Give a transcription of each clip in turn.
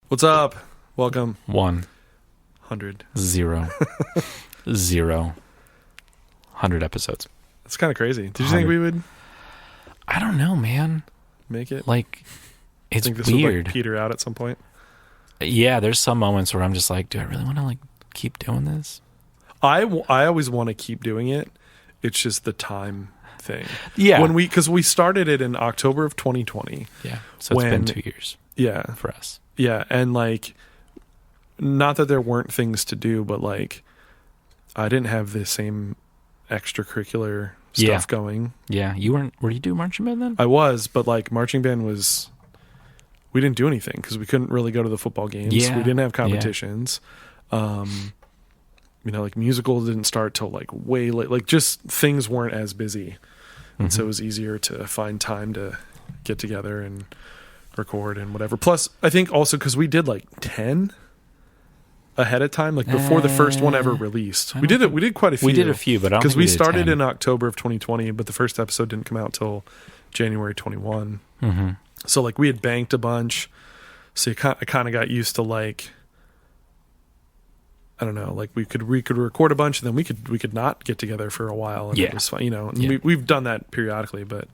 What's up? Welcome. 100 0 100 episodes. It's kind of crazy. Did you think we would I don't know, man. make it? Like, it's think this weird. would like peter out at some point? Yeah, there's some moments where I'm just like, do I really want to like keep doing this? I always want to keep doing it. It's just the time thing. Yeah. Because we started it in October of 2020. Yeah. So it's been 2 years Yeah. for us. Yeah. And like, not that there weren't things to do, but like, I didn't have the same extracurricular stuff going. Yeah. Were you doing marching band then? I was, but like marching band we didn't do anything because we couldn't really go to the football games. Yeah. We didn't have competitions. Like musicals didn't start till like way late. Like just things weren't as busy. And so it was easier to find time to get together and record and whatever. Plus, I think also because we did like 10 ahead of time, like before the first one ever released. We did quite a few. We did a few, but I don't because think we did started 10. in October of 2020, but the first episode didn't come out till January 21. Mm-hmm. So like we had banked a bunch. So I kind of got used to like, I don't know, like we could record a bunch and then we could not get together for a while and it was fun, and we've done that periodically, but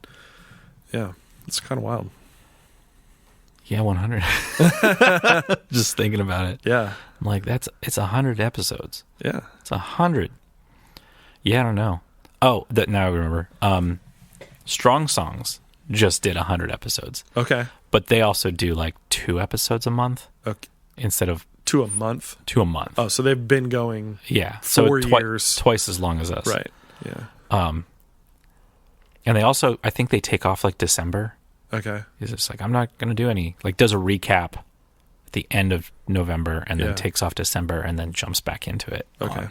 yeah, it's kind of wild. Yeah, 100. Just thinking about it. Yeah. I'm like, it's 100 episodes. Yeah. It's 100. Yeah, I don't know. Oh, now I remember. Strong Songs just did 100 episodes. Okay. But they also do like 2 episodes a month. Okay. Instead of 2 a month. 2 a month. Oh, so they've been going. Yeah. 4 years. Twice as long as us. Right. Yeah. And they also, I think they take off like December. Okay. He's just like, I'm not going to do any, like does a recap at the end of November and then takes off December and then jumps back into it. Okay.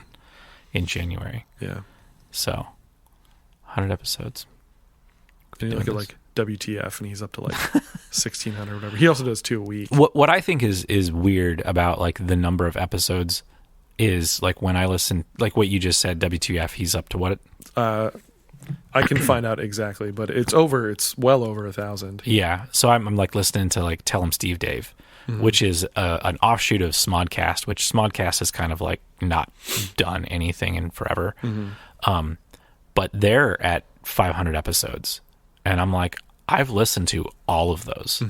In January. Yeah. So 100 episodes. And you look at like WTF and he's up to like 1,600 or whatever. He also does 2 a week. What I think is weird about like the number of episodes is like when I listen, like what you just said, WTF, he's up to what? I can find out exactly, but it's well over 1,000. Yeah. So I'm like listening to like Tell 'em Steve Dave, which is an offshoot of Smodcast, which Smodcast has kind of like not done anything in forever. But they're at 500 episodes. And I'm like, I've listened to all of those.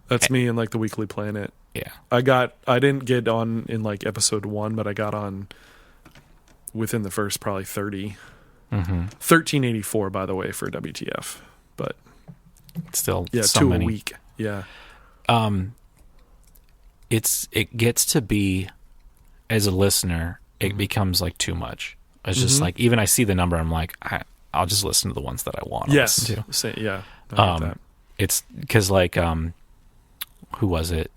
That's me in like the Weekly Planet. Yeah. I didn't get on in like episode 1, but I got on within the first probably 30. 1384, by the way, for WTF. But still, yeah, so 2 many. a week. Yeah. It gets to be, as a listener, it becomes like too much. It's just like, even I see the number, I'm like, I'll just listen to the ones that I want to listen to. Yeah. I get that. It's because like, who was it?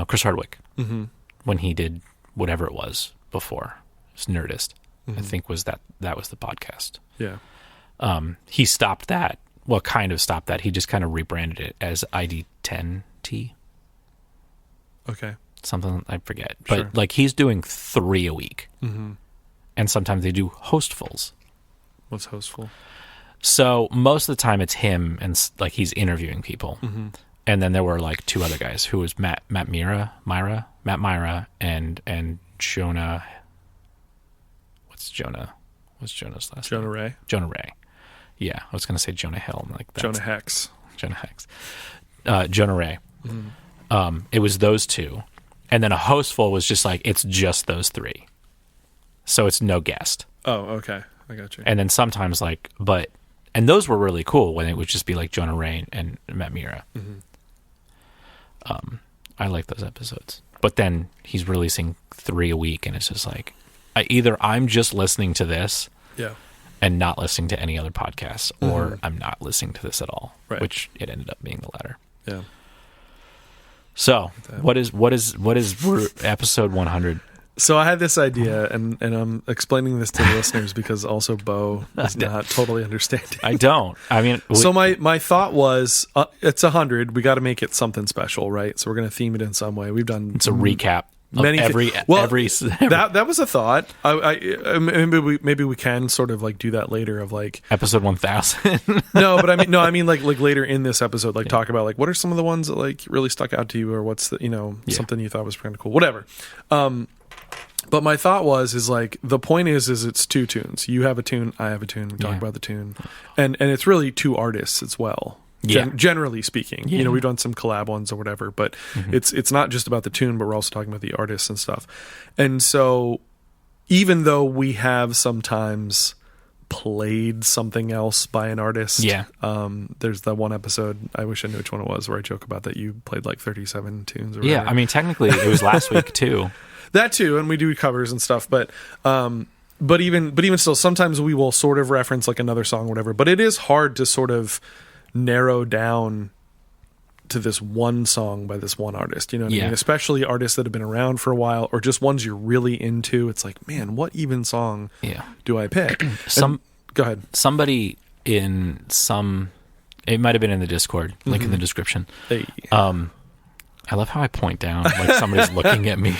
Chris Hardwick, when he did whatever it was before, it's Nerdist. I think was that was the podcast. Yeah. He stopped that. Well, kind of stopped that. He just kind of rebranded it as ID10T. Okay. Something I forget. But like he's doing 3 a week. And sometimes they do hostfuls. What's hostful? So most of the time it's him and like he's interviewing people. And then there were like 2 other guys who was Matt Myra, and Jonah. What's Jonah's last name? Ray. Jonah Ray. Yeah, I was going to say Jonah Hill. Like that. Jonah Hex. Jonah Ray. It was those 2. And then a hostful was just like, it's just those 3. So it's no guest. Oh, okay. I got you. And then sometimes like, and those were really cool when it would just be like Jonah Ray and Matt Myra. I like those episodes. But then he's releasing 3 a week and it's just like, either I'm just listening to this and not listening to any other podcasts, or I'm not listening to this at all, which it ended up being the latter. Yeah. So what is episode 100? So I had this idea, and I'm explaining this to the listeners because also Bo is not totally understanding. I don't. I mean, so my thought was, it's 100. We got to make it something special, right? So we're going to theme it in some way. We've done it's a recap. every that was a thought. Maybe we can sort of like do that later of like episode 1000. I mean like later in this episode, like talk about like what are some of the ones that like really stuck out to you, or what's the something you thought was kind of cool, whatever. But my thought is like the point is it's two tunes. You have a tune, I have a tune. We talk about the tune, and it's really two artists as well. Generally speaking, we've done some collab ones or whatever, but it's not just about the tune, but we're also talking about the artists and stuff. And so even though we have sometimes played something else by an artist, there's that one episode, I wish I knew which one it was, where I joke about that you played like 37 tunes or whatever. I mean technically it was last week too. That too, and we do covers and stuff, but even still, sometimes we will sort of reference like another song or whatever, but it is hard to sort of narrow down to this one song by this one artist, you know what I mean? Especially artists that have been around for a while, or just ones you're really into. It's like, man, what even song do I pick? Go ahead. Somebody in it might have been in the Discord, link in the description. Hey. I love how I point down like somebody's looking at me.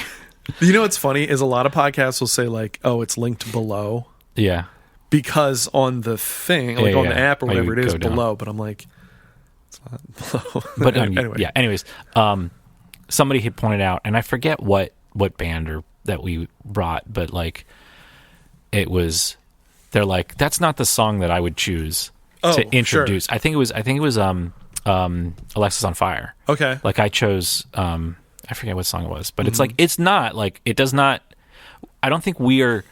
You know what's funny is a lot of podcasts will say like, oh, it's linked below. Yeah. Because on the thing, like on the app or whatever it is below, but I'm like, it's not below. But anyway. Anyways, somebody had pointed out, and I forget what band or that we brought, but like they're like, that's not the song that I would choose to introduce. Sure. I think it was Alexis on Fire. Okay. Like I chose I forget what song it was, but it's like it's not like it does not. I don't think we are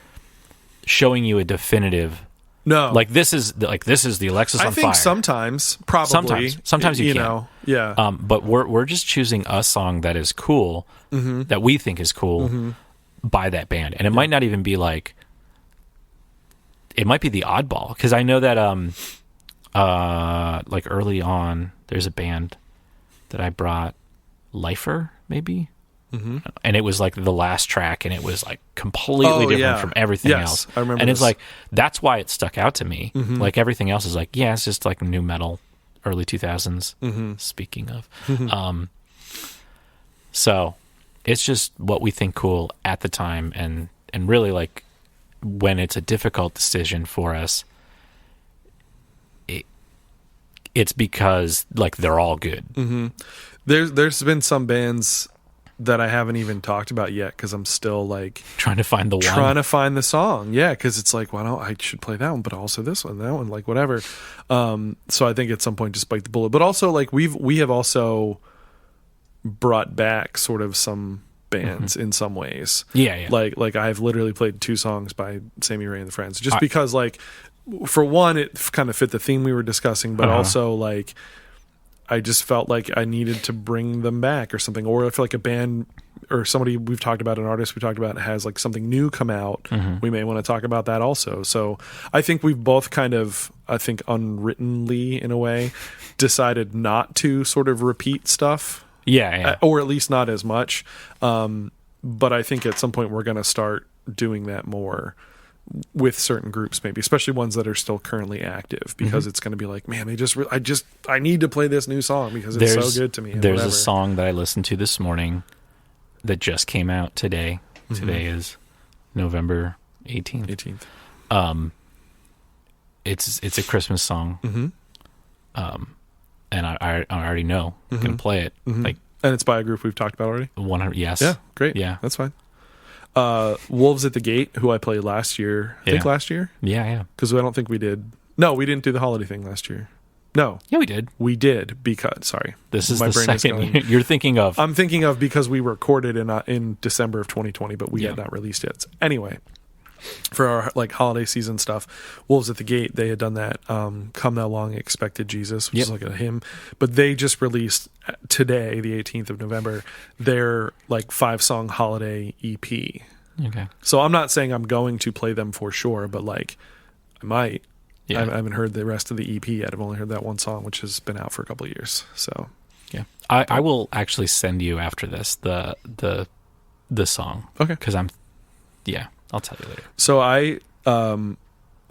showing you a definitive. No, like this is the Alexis on Fire. I think sometimes, probably, sometimes you can. know, yeah. But we're just choosing a song that is cool, that we think is cool by that band, and it might not even be like. It might be the oddball, because I know that like early on, there's a band that I brought, Lifer maybe. And it was like the last track, and it was like completely different from everything else. I remember. And it's like that's why it stuck out to me. Like everything else is like, it's just like new metal, early 2000s. Speaking of, so it's just what we think cool at the time, and really like when it's a difficult decision for us, it's because like they're all good. There's been some bands that I haven't even talked about yet because I'm still like trying to find the song. Yeah, because it's like, well, I should play that one, but also this one, that one, like whatever. So I think at some point just bite the bullet. But also like we have also brought back sort of some bands in some ways. Yeah. Like I've literally played 2 songs by Sammy Ray and the Friends, just because like for one it kind of fit the theme we were discussing, but also like I just felt like I needed to bring them back or something, or if like a band or somebody we've talked about, an artist we talked about has like something new come out, we may want to talk about that also. So I think we've both kind of, I think unwrittenly in a way, decided not to sort of repeat stuff. Yeah. Or at least not as much. But I think at some point we're going to start doing that more with certain groups, maybe, especially ones that are still currently active, because it's going to be like, man, I need to play this new song because it's so good to me. There's a song that I listened to this morning that just came out today. Today is November 18th. It's a Christmas song. And I already know I'm going to play it. Like, and it's by a group we've talked about already. 100. Yes. Yeah. Great. Yeah. That's fine. Wolves at the Gate, who I played last year. I think last year. Yeah. Because I don't think we did. No, we didn't do the holiday thing last year. No. Yeah, we did. We did because, sorry. This is my brain second you're thinking of. I'm thinking of because we recorded in December of 2020, but we had not released yet. So anyway, for our like holiday season stuff, Wolves at the Gate, they had done that Come Thou Long Expected Jesus, which is like a hymn, but they just released today, the 18th of November, their like 5-song holiday EP. Okay. So I'm not saying I'm going to play them for sure, but like I might. I haven't heard the rest of the EP yet. I've only heard that one song, which has been out for a couple of years. So yeah, I will actually send you after this the song. Okay. Because I'll tell you later. So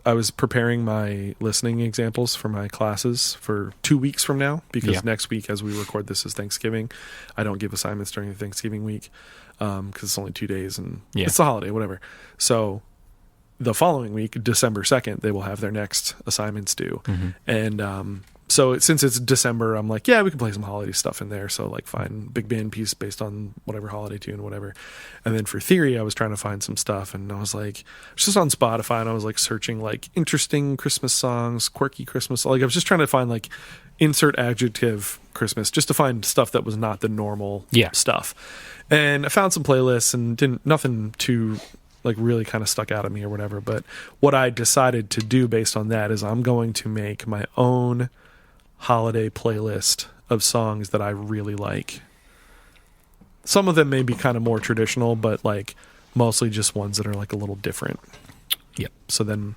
I was preparing my listening examples for my classes for 2 weeks from now, because next week, as we record this, is Thanksgiving. I don't give assignments during the Thanksgiving week because it's only 2 days and it's the holiday, whatever. So the following week, December 2nd, they will have their next assignments due. And so since it's December, I'm like, yeah, we can play some holiday stuff in there. So like find big band piece based on whatever holiday tune, whatever. And then for theory, I was trying to find some stuff, and I was like, just on Spotify, and I was like searching like interesting Christmas songs, quirky Christmas. Like I was just trying to find like insert adjective Christmas, just to find stuff that was not the normal stuff. And I found some playlists, and nothing too like really kind of stuck out at me or whatever. But what I decided to do based on that is I'm going to make my own holiday playlist of songs that I really like. Some of them may be kind of more traditional, but like mostly just ones that are like a little different. Yep. So then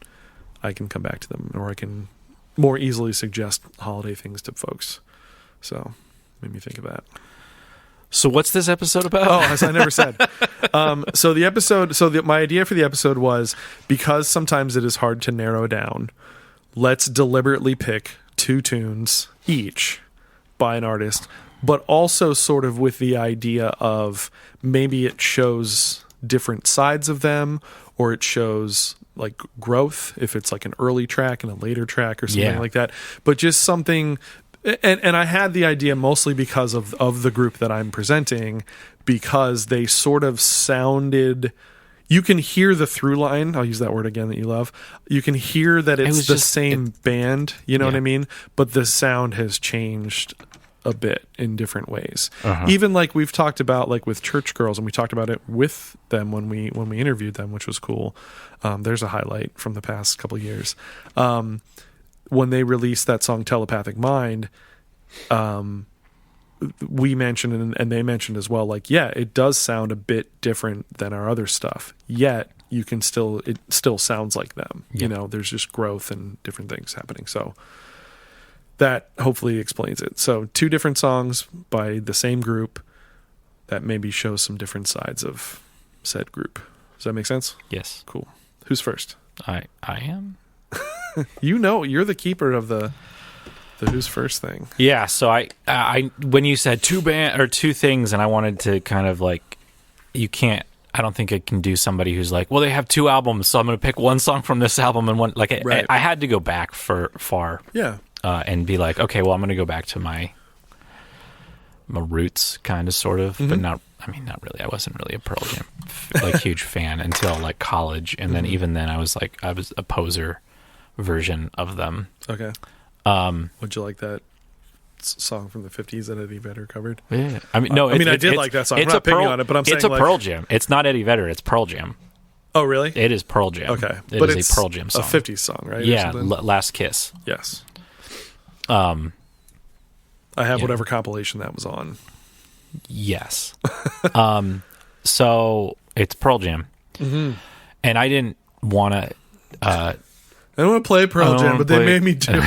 I can come back to them, or I can more easily suggest holiday things to folks. So made me think of that. So what's this episode about? Oh, as I never said. So the episode, my idea for the episode was, because sometimes it is hard to narrow down, let's deliberately pick 2 tunes each by an artist, but also sort of with the idea of maybe it shows different sides of them, or it shows like growth if it's like an early track and a later track or something like that. But just something, and I had the idea mostly because of the group that I'm presenting, because they sort of sounded, you can hear the through line. I'll use that word again that you love. You can hear that it's the same band, you know what I mean? But the sound has changed a bit in different ways. Even like we've talked about, like with Church Girls, and we talked about it with them when we interviewed them, which was cool. There's a highlight from the past couple of years. When they released that song Telepathic Mind, we mentioned and they mentioned as well, like, yeah, it does sound a bit different than our other stuff, yet it still sounds like them. You know, there's just growth and different things happening. So that hopefully explains it. So 2 different songs by the same group that maybe shows some different sides of said group. Does that make sense? Yes. Cool. Who's first? I am. You know, you're the keeper of the who's first thing. Yeah, so I when you said 2 things, and I wanted to kind of like, I don't think I can do somebody who's like, well, they have 2 albums, so I'm going to pick one song from this album and one, like, I had to go back far. Yeah. And be like, okay, well, I'm going to go back to my roots, kind of, sort of, but not really. I wasn't really a Pearl Jam like huge fan until like college, and then even then I was a poser version of them. Okay. Would you like that song from the 50s that Eddie Vedder covered? Yeah. I mean, no. I did like that song. I'm not picking on it, but I'm saying it's a Pearl Jam. It's not Eddie Vedder. It's Pearl Jam. Oh, really? It is Pearl Jam. Okay. But it's a Pearl Jam song. A 50s song, right? Yeah. Last Kiss. Yes. I have whatever compilation that was on. Yes. So it's Pearl Jam. And I didn't want to... I don't want to play Pearl Jam, but they made me do.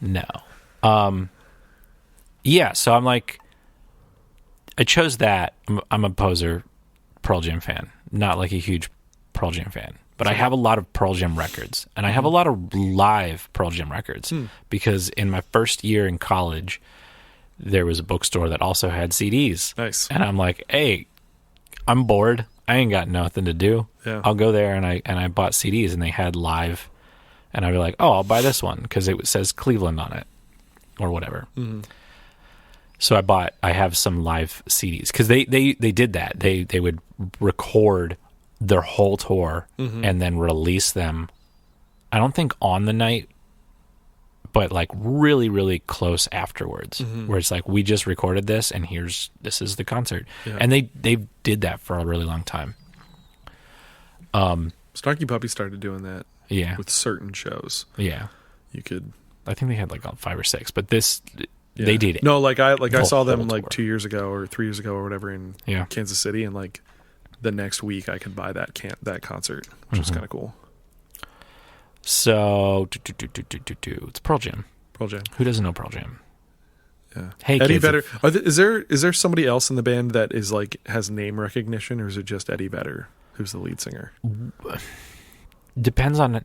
No. Yeah, so I'm like, I chose that. I'm a poser Pearl Jam fan, not like a huge Pearl Jam fan. But I have a lot of Pearl Jam records, and I have a lot of live Pearl Jam records, because in my first year in college, there was a bookstore that also had CDs. Nice. And I'm like, hey, I'm bored. I ain't got nothing to do. Yeah. I'll go there, and I bought CDs, and they had live, and I'd be like, oh, I'll buy this one because it says Cleveland on it, or whatever. So I have some live CDs, because they did that. They would record their whole tour and then release them. I don't think on the night, but like really, really close afterwards, where it's like, we just recorded this and this is the concert. Yeah. And they did that for a really long time. Snarky Puppy started doing that. Yeah. With certain shows. Yeah. I think they had like 5 or 6, but they did it. No, I saw them like 2 years ago or 3 years ago or whatever in Kansas City, and like the next week I could buy that concert, which was kind of cool. So, it's Pearl Jam. Pearl Jam. Who doesn't know Pearl Jam? Yeah. Hey, Eddie Vedder. Is there somebody else in the band that is like has name recognition, or is it just Eddie Vedder who's the lead singer? depends on.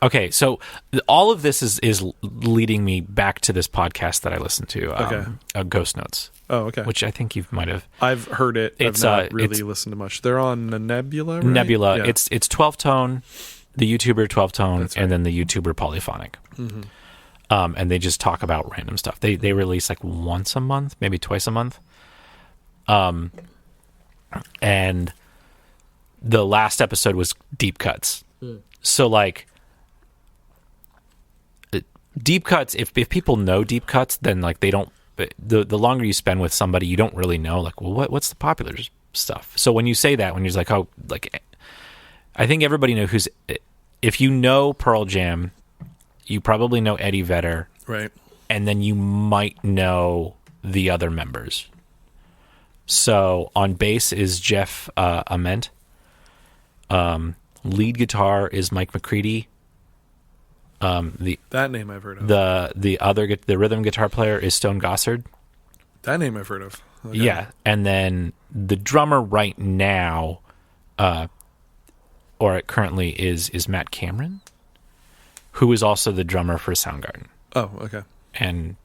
Okay, so all of this is leading me back to this podcast that I listened to, Ghost Notes. Oh, okay. Which I think you might have. I've heard it. I've not really listened to much. They're on the Nebula, right? Nebula. Yeah. It's 12 tone, the YouTuber 12 tone, That's right. and then the YouTuber polyphonic. Mm-hmm. And they just talk about random stuff. They release like once a month, maybe twice a month. And the last episode was deep cuts. So like deep cuts, if people know deep cuts, then like they don't, the longer you spend with somebody, you don't really know like, well, what's the popular stuff? So when you say that, when you're like, oh, like, I think everybody knows if you know Pearl Jam, you probably know Eddie Vedder. Right. And then you might know the other members. So on bass is Jeff Ament. Lead guitar is Mike McCready. That name I've heard of. The rhythm guitar player is Stone Gossard. That name I've heard of. Okay. Yeah, and then the drummer right now, or currently is Matt Cameron, who is also the drummer for Soundgarden. Oh, okay. And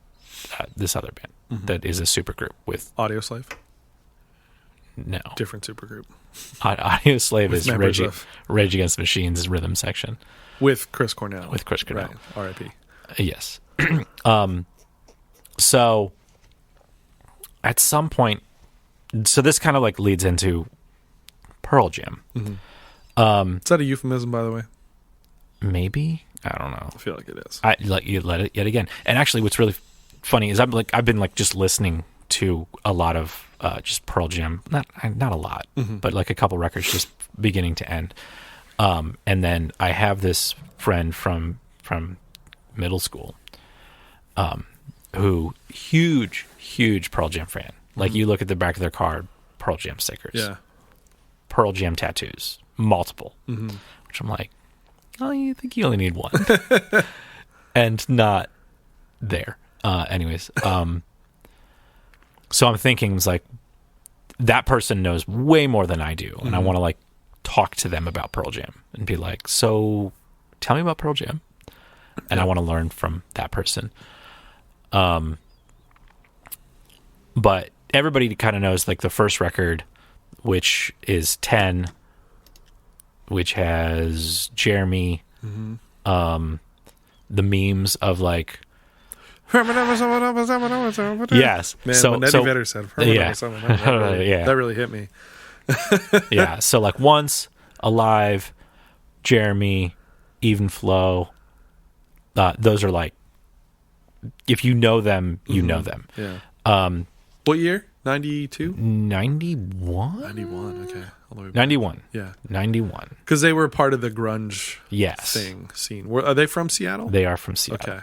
this other band that is a supergroup with Audioslave. No, different supergroup. Audioslave is Rage Against the Machine's rhythm section with Chris Cornell. Right. R.I.P. Yes. So at some point, so this kind of like leads into Pearl Jam. Mm-hmm. Is that a euphemism, by the way? Maybe. I don't know. I feel like it is. I let it yet again. And actually, what's really funny is I've been like just listening to a lot of just Pearl Jam, not a lot, but like a couple records just beginning to end. And then I have this friend from middle school, who huge Pearl Jam fan. Like you look at the back of their car, Pearl Jam stickers, Pearl Jam tattoos, multiple. Which I'm like, oh, you think you only need one, and not there. Anyways, so I'm thinking, it's like, that person knows way more than I do, and I want to like talk to them about Pearl Jam and be like, so tell me about Pearl Jam, and I want to learn from that person. But everybody kind of knows like the first record, which is 10, which has Jeremy, the memes of like, yes. Man, so when Eddie Vedder said, that really hit me. Yeah. So like Once, Alive, Jeremy, Even Flow. Those are like, if you know them, you know them. Yeah. What year? 92? 91? 91, okay. 91. Yeah. 91. Because they were part of the grunge scene. Are they from Seattle? They are from Seattle. Okay.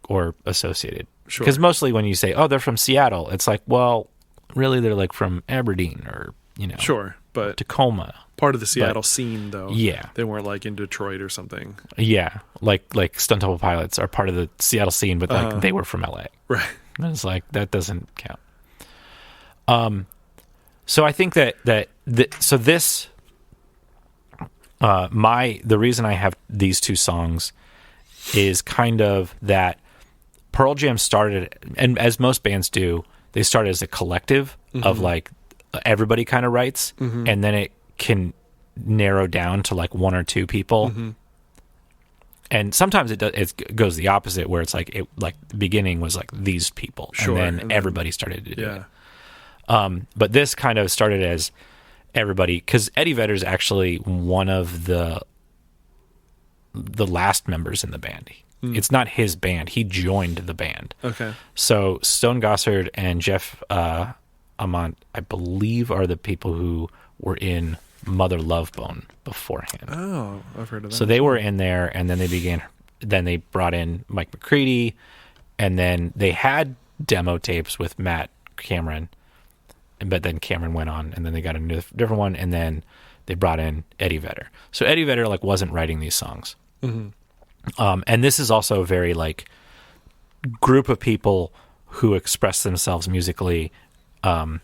Or associated. Sure. Because mostly when you say, oh, they're from Seattle, it's like, well, really they're like from Aberdeen or, sure, but Tacoma. Part of the Seattle scene, though. Yeah. They weren't like in Detroit or something. Yeah. Like Stone Temple Pilots are part of the Seattle scene, but like they were from LA. Right. And it's like, that doesn't count. So I think that the reason I have these two songs is kind of that Pearl Jam started, and as most bands do, they start as a collective of like everybody kind of writes, and then it can narrow down to like one or two people. And sometimes it goes the opposite, where it's like the beginning was like these people, sure, and then everybody started to do it. Yeah. But this kind of started as everybody, because Eddie Vedder is actually one of the last members in the band. It's not his band. He joined the band. Okay. So Stone Gossard and Jeff Ament, I believe, are the people who were in Mother Love Bone beforehand. Oh, I've heard of that. So they were in there, and then they brought in Mike McCready, and then they had demo tapes with Matt Cameron, but then Cameron went on, and then they got a different one, and then they brought in Eddie Vedder. So Eddie Vedder like wasn't writing these songs. And this is also a very like group of people who express themselves musically, and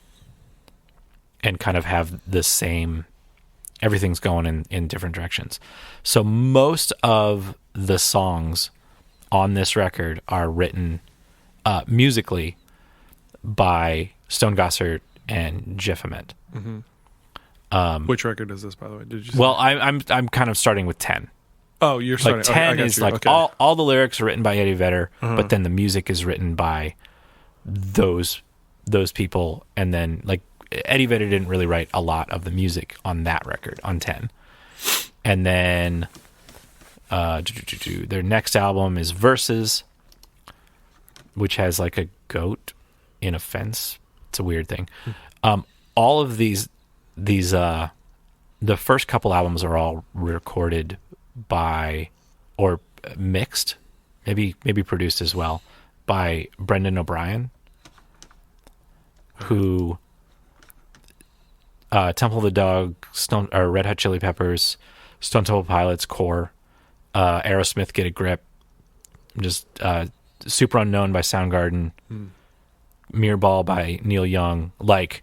kind of have the same everything's going in different directions. So most of the songs on this record are written musically by Stone Gossard and Jeff Ament. Which record is this, by the way? Did you say? Well, I'm kind of starting with 10. Oh, you're starting. Like 10 is like okay. all the lyrics are written by Eddie Vedder, but then the music is written by those people, and then like Eddie Vedder didn't really write a lot of the music on that record on 10. And then their next album is Verses, which has like a goat in a fence. It's a weird thing. All of these the first couple albums are all recorded by, or mixed, maybe produced as well, by Brendan O'Brien, who Temple of the Dog, Red Hot Chili Peppers, Stone Temple Pilots, Core, Aerosmith, Get a Grip, just Super Unknown by Soundgarden, Mirrorball by Neil Young, like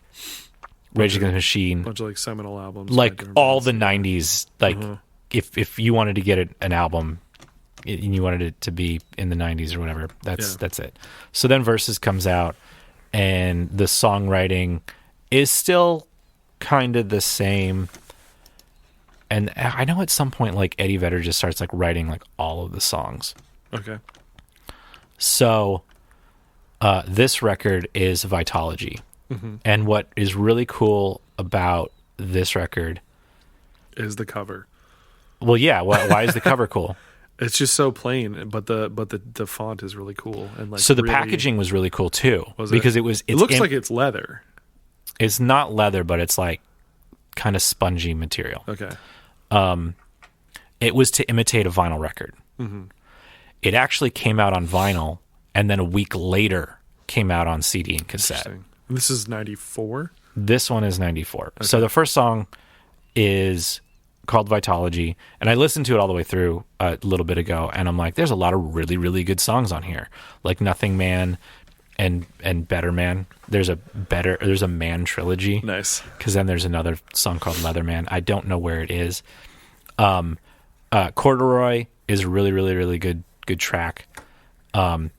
Rage Against the Machine, bunch of like seminal albums, like all the 90s. Like if you wanted to get an album and you wanted it to be in the 90s or whatever, that's it. So then Versus comes out, and the songwriting is still kind of the same. And I know at some point like Eddie Vedder just starts like writing like all of the songs. Okay. So this record is Vitology. And what is really cool about this record is the cover. Well, yeah. Why is the cover cool? It's just so plain, but the font is really cool, and like so the really, packaging was really cool too, because it was. It looks like it's leather. It's not leather, but it's like kind of spongy material. Okay. It was to imitate a vinyl record. It actually came out on vinyl, and then a week later came out on CD and cassette. This is 94? This one is 94. Okay. So the first song is called Vitology, and I listened to it all the way through a little bit ago, and I'm like, there's a lot of really, really good songs on here. Like Nothing Man and Better Man. There's a Man trilogy. Nice. Because then there's another song called Leatherman. I don't know where it is. Corduroy is a really, really, really good track. And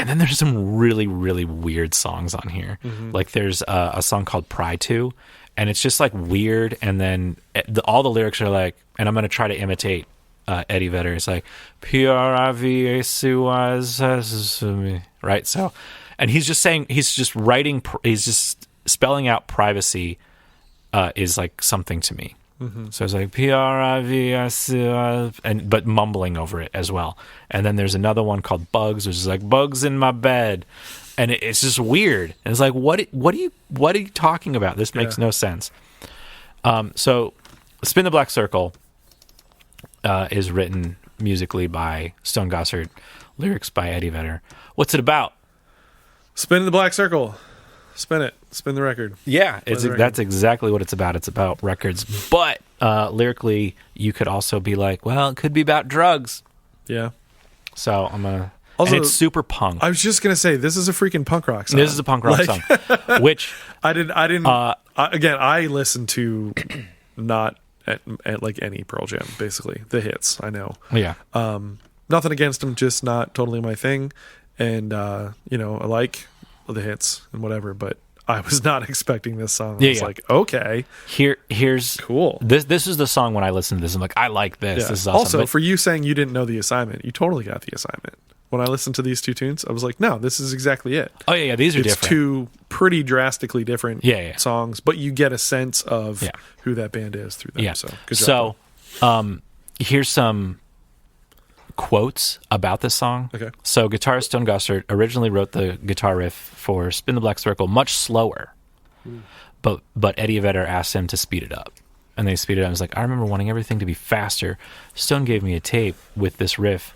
then there's some really, really weird songs on here. Like there's a song called Pry To, and it's just like weird. And then all the lyrics are like, and I'm going to try to imitate Eddie Vedder. It's like, P-R-I-V-A-C-Y, right? So, and he's just spelling out privacy is like something to me. So it's like P-R-I-V-I-C-Y, but mumbling over it as well. And then there's another one called Bugs, which is like bugs in my bed, and it's just weird. And it's like, what are you talking about? This makes no sense. So Spin the Black Circle is written musically by Stone Gossard, lyrics by Eddie Vedder. What's it about? Spin the Black Circle. Spin it. Spin the record. Yeah, that's exactly what it's about. It's about records. But lyrically, you could also be like, well, it could be about drugs. Yeah. So I'm going to... Also, and it's super punk. I was just going to say, this is a freaking punk rock song. This is a punk rock song. Which... I didn't... again, I listened to not at like any Pearl Jam, basically. The hits, I know. Yeah. Nothing against them, just not totally my thing. And, I like the hits and whatever, but I was not expecting this song. I was like, okay. Here's cool. This is the song when I listen to this, I'm like, I like this. Yeah. This is awesome. Also, for you saying you didn't know the assignment, you totally got the assignment. When I listened to these two tunes, I was like, no, this is exactly it. Oh, yeah, these are different. It's two pretty drastically different songs, but you get a sense of who that band is through them. Yeah. So, good job. So, here's some quotes about this song. Okay. So, guitarist Stone Gossard originally wrote the guitar riff for Spin the Black Circle much slower, but Eddie Vedder asked him to speed it up. And they speeded it up. I was like, I remember wanting everything to be faster. Stone gave me a tape with this riff,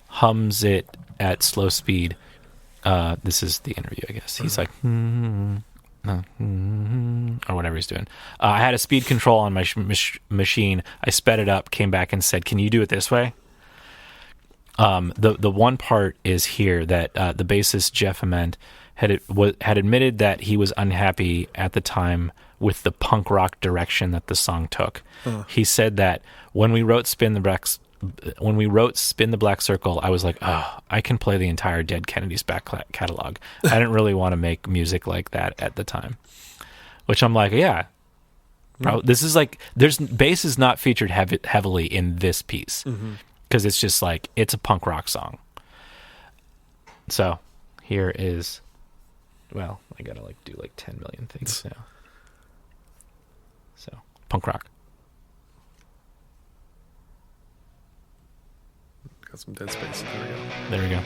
hums it at slow speed. This is the interview, I guess. He's like, or whatever he's doing. I had a speed control on my machine. I sped it up, came back and said, can you do it this way? The one part is here that the bassist Jeff Ament had admitted that he was unhappy at the time with the punk rock direction that the song took. He said that when we wrote Spin the Black Circle, I was like, oh, I can play the entire Dead Kennedys back catalog. I didn't really want to make music like that at the time. Which I'm like, yeah. This is like, bass is not featured heavily in this piece. Because it's just like, it's a punk rock song. So, here is, well, I gotta like do like 10 million things now. So, punk rock. Got some dead space. There we go. There we go.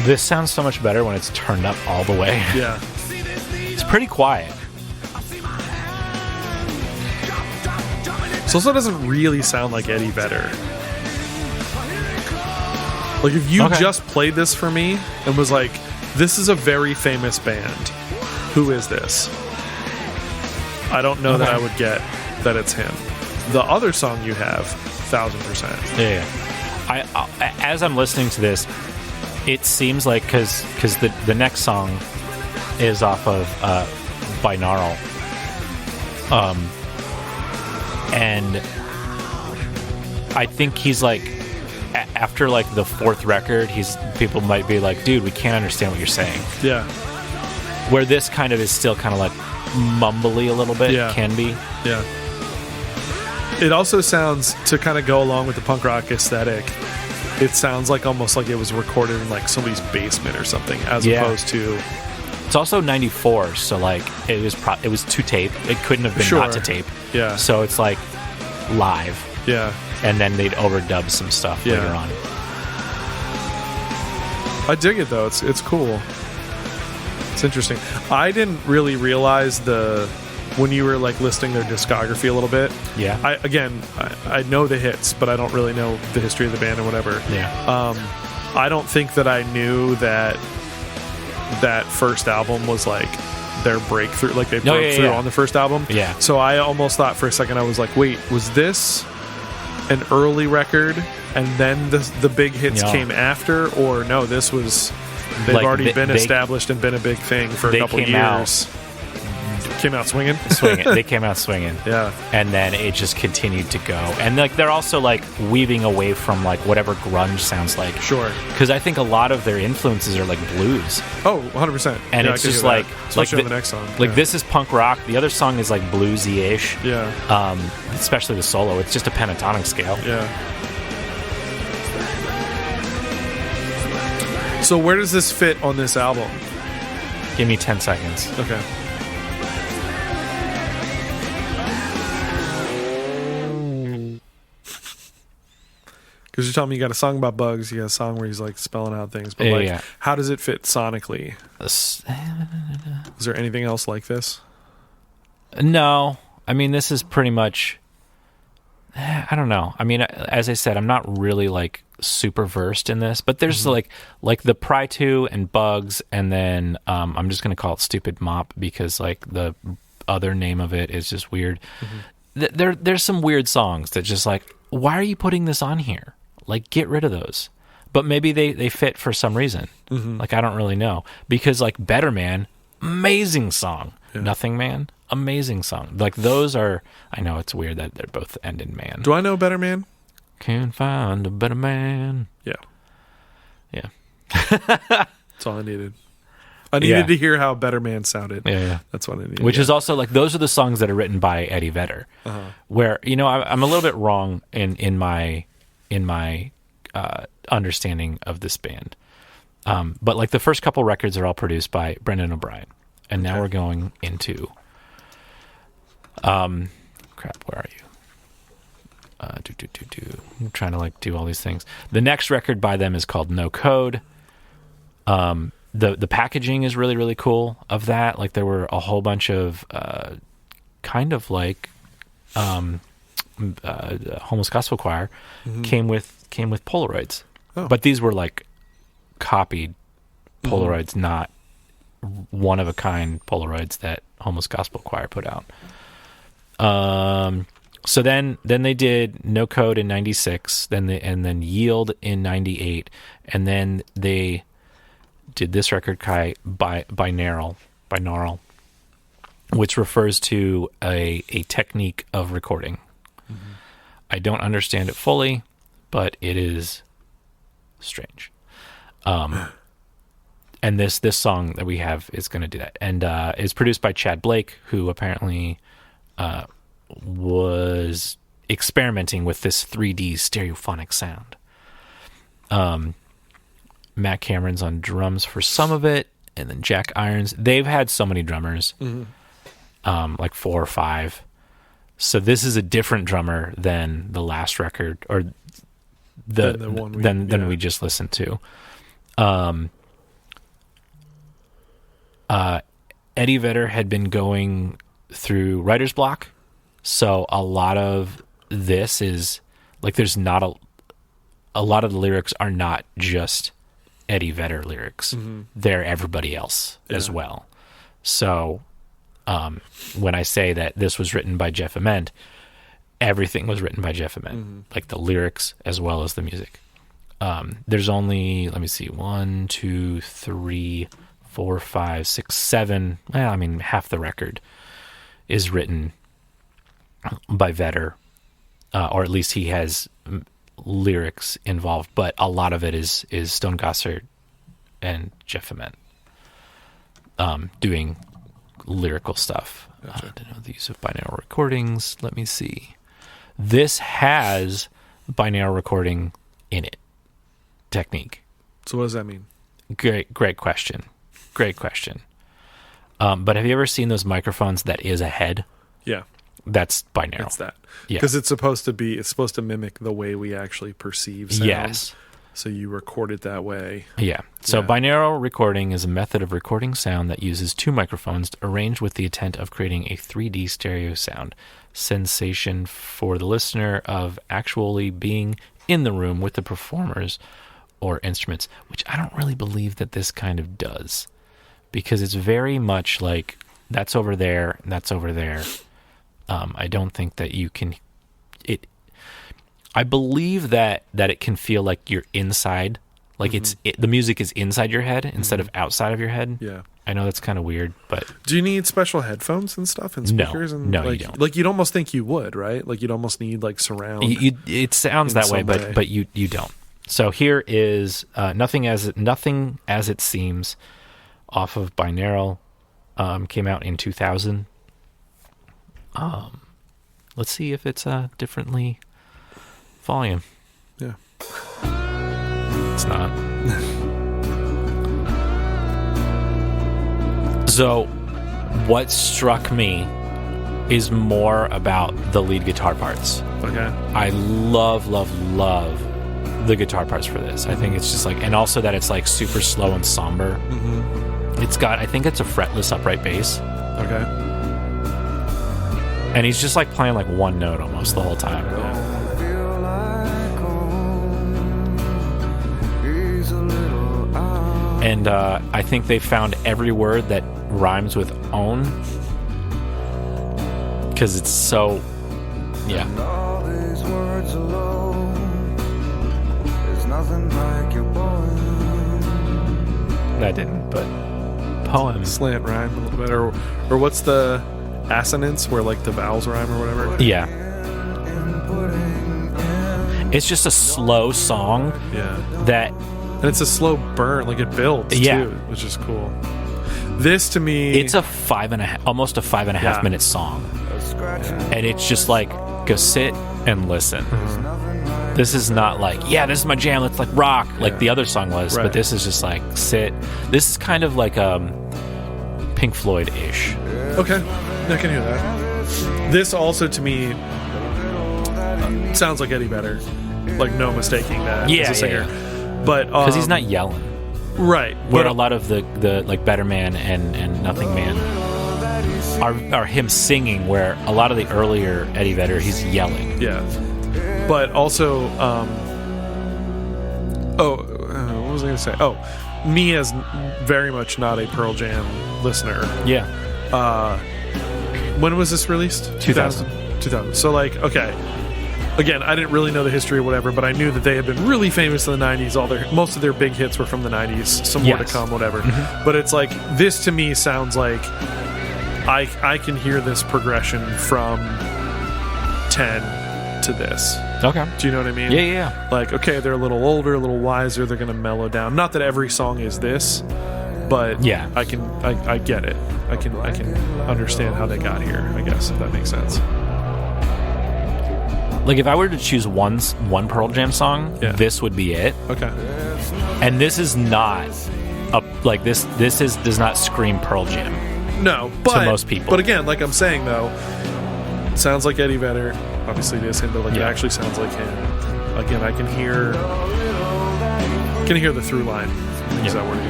This sounds so much better when it's turned up all the way. Yeah. It's pretty quiet. This also doesn't really sound like Eddie Vedder. Like, if you just played this for me and was like, this is a very famous band, who is this? I don't know that I would get that it's him. The other song you have, 1000%. Yeah. I as I'm listening to this, it seems like, because the next song is off of Binaural. And I think he's like, after like the fourth record, people might be like, dude, we can't understand what you're saying. Yeah. Where this kind of is still kind of like mumbly a little bit. Yeah. Can be. Yeah. It also sounds, to kind of go along with the punk rock aesthetic, it sounds like almost like it was recorded in like somebody's basement or something, as opposed to. It's also 94, so like it was to tape. It couldn't have been not to tape. Yeah. So it's like live. Yeah. And then they'd overdub some stuff later on. I dig it though. It's cool. It's interesting. I didn't really realize when you were like listing their discography a little bit. Yeah. I know the hits, but I don't really know the history of the band or whatever. Yeah. I don't think that I knew that first album was like their breakthrough. Like they broke through on the first album. Yeah. So I almost thought for a second, I was like, wait, was this an early record and then the big hits came after? Or no, this was, they've like already been established and been a big thing for a couple years. Came out swinging. They came out swinging. Yeah. And then it just continued to go. And like they're also like weaving away from like whatever grunge sounds like. Sure. Because I think a lot of their influences are like blues. Oh, 100%. And it's just like especially on the next song. Like this is punk rock. The other song is like bluesy-ish. Yeah. Especially the solo. It's just a pentatonic scale. Yeah. So where does this fit on this album? Give me 10 seconds. Okay. Because you're telling me you got a song about bugs, you got a song where he's like spelling out things, but how does it fit sonically? Is there anything else like this? No. I mean, this is pretty much, I don't know. I mean, as I said, I'm not really like super versed in this, but there's like the Pry 2 and Bugs, and then I'm just going to call it Stupid Mop because like the other name of it is just weird. There's some weird songs that just like, why are you putting this on here? Like, get rid of those. But maybe they fit for some reason. Like, I don't really know. Because, like, Better Man, amazing song. Yeah. Nothing Man, amazing song. Like, those are... I know it's weird that they're both end in man. Do I know Better Man? Can't find a better man. Yeah. Yeah. That's all I needed. I needed to hear how Better Man sounded. Yeah. That's what I needed. Which is also, like, those are the songs that are written by Eddie Vedder. Where, you know, I'm a little bit wrong in my understanding of this band. But like the first couple records are all produced by Brendan O'Brien. And now we're going into crap, where are you? I'm trying to like do all these things. The next record by them is called No Code. The packaging is really, really cool of that. Like there were a whole bunch of kind of like Homeless Gospel Choir came with Polaroids. But these were like copied Polaroids, not one-of-a-kind Polaroids that Homeless Gospel Choir put out. So then they did No Code in 96, and then Yield in 98, and then they did this record, binaural, which refers to a technique of recording. Mm-hmm. I don't understand it fully, but it is strange. And this song that we have is going to do that, and is produced by Chad Blake, who apparently was experimenting with this 3D stereophonic sound. Matt Cameron's on drums for some of it, and then Jack Irons. They've had so many drummers, like 4 or 5. So this is a different drummer than the last record, or than we just listened to. Eddie Vedder had been going through writer's block, so a lot of this is like, there's not a lot of the lyrics are not just Eddie Vedder lyrics. Mm-hmm. They're everybody else as well. So when I say that this was written by Jeff Ament, everything was written by Jeff Ament, like the lyrics as well as the music. There's only, let me see, 1, 2, 3, 4, 5, 6, 7. Well, I mean, half the record is written by Vedder, or at least he has lyrics involved, but a lot of it is Stone Gossard and Jeff Ament doing lyrical stuff. Gotcha. The use of binaural recordings. Let me see. This has binaural recording in it. Technique. So what does that mean? Great question. But have you ever seen those microphones that is a head? Yeah. That's binaural. It's that. Yeah. Because it's supposed to mimic the way we actually perceive sound. Yes. So you record it that way. Yeah. So binaural recording is a method of recording sound that uses 2 microphones arranged with the intent of creating a 3D stereo sound sensation for the listener of actually being in the room with the performers or instruments, which I don't really believe that this kind of does, because it's very much like that's over there, that's over there. I don't think that you can. I believe that it can feel like you're inside, like the music is inside your head instead of outside of your head. Yeah, I know that's kind of weird, but do you need special headphones and stuff and speakers? No, like, you don't. Like, you'd almost think you would, right? Like, you'd almost need like surround. It sounds that way, but you don't. So here is Nothing as It Seems off of Binaural. Came out in 2000. Let's see if it's differently volume. Yeah. It's not. So what struck me is more about the lead guitar parts. Okay. I love the guitar parts for this. I think it's just like, and also that it's like super slow and somber. Mm-hmm. It's got, I think it's a fretless upright bass. Okay. And he's just like playing like one note almost the whole time. Yeah. And I think they found every word that rhymes with own, because it's so, yeah. That didn't, but poem. Slant rhyme a little bit, or what's the assonance where like the vowels rhyme or whatever? Yeah. It's just a slow song. Yeah. That. And it's a slow burn, like it builds too, which is cool. This to me, it's a 5.5, almost a 5.5 minute song, and it's just like, go sit and listen. Mm-hmm. This is not like, this is my jam, let's like rock like the other song was, but this is just like sit. This is kind of like Pink Floyd-ish. Okay, I can hear that. This also to me sounds like Eddie Vedder, like no mistaking that as a singer. Yeah. But because he's not yelling, right? Where a lot of the like Better Man and Nothing Man are him singing, where a lot of the earlier Eddie Vedder, he's yelling. Yeah, but also what was I going to say? Oh, me as very much not a Pearl Jam listener. Yeah. When was this released? 2000. 2000. So, like, okay. Again, I didn't really know the history or whatever, but I knew that they had been really famous in the 90s. Most of their big hits were from the 90s. Some more to come, whatever. Mm-hmm. But it's like, this to me sounds like I can hear this progression from 10 to this. Okay. Do you know what I mean? Yeah. Like, okay, they're a little older, a little wiser. They're going to mellow down. Not that every song is this, but yeah, I get it. I can understand how they got here, I guess, if that makes sense. Like, if I were to choose one Pearl Jam song, this would be it. Okay. And this is not does not scream Pearl Jam. No, but to most people. But again, like I'm saying though, it sounds like Eddie Vedder. Obviously it is him, but like it actually sounds like him. Again, I can hear the through line. Use that word.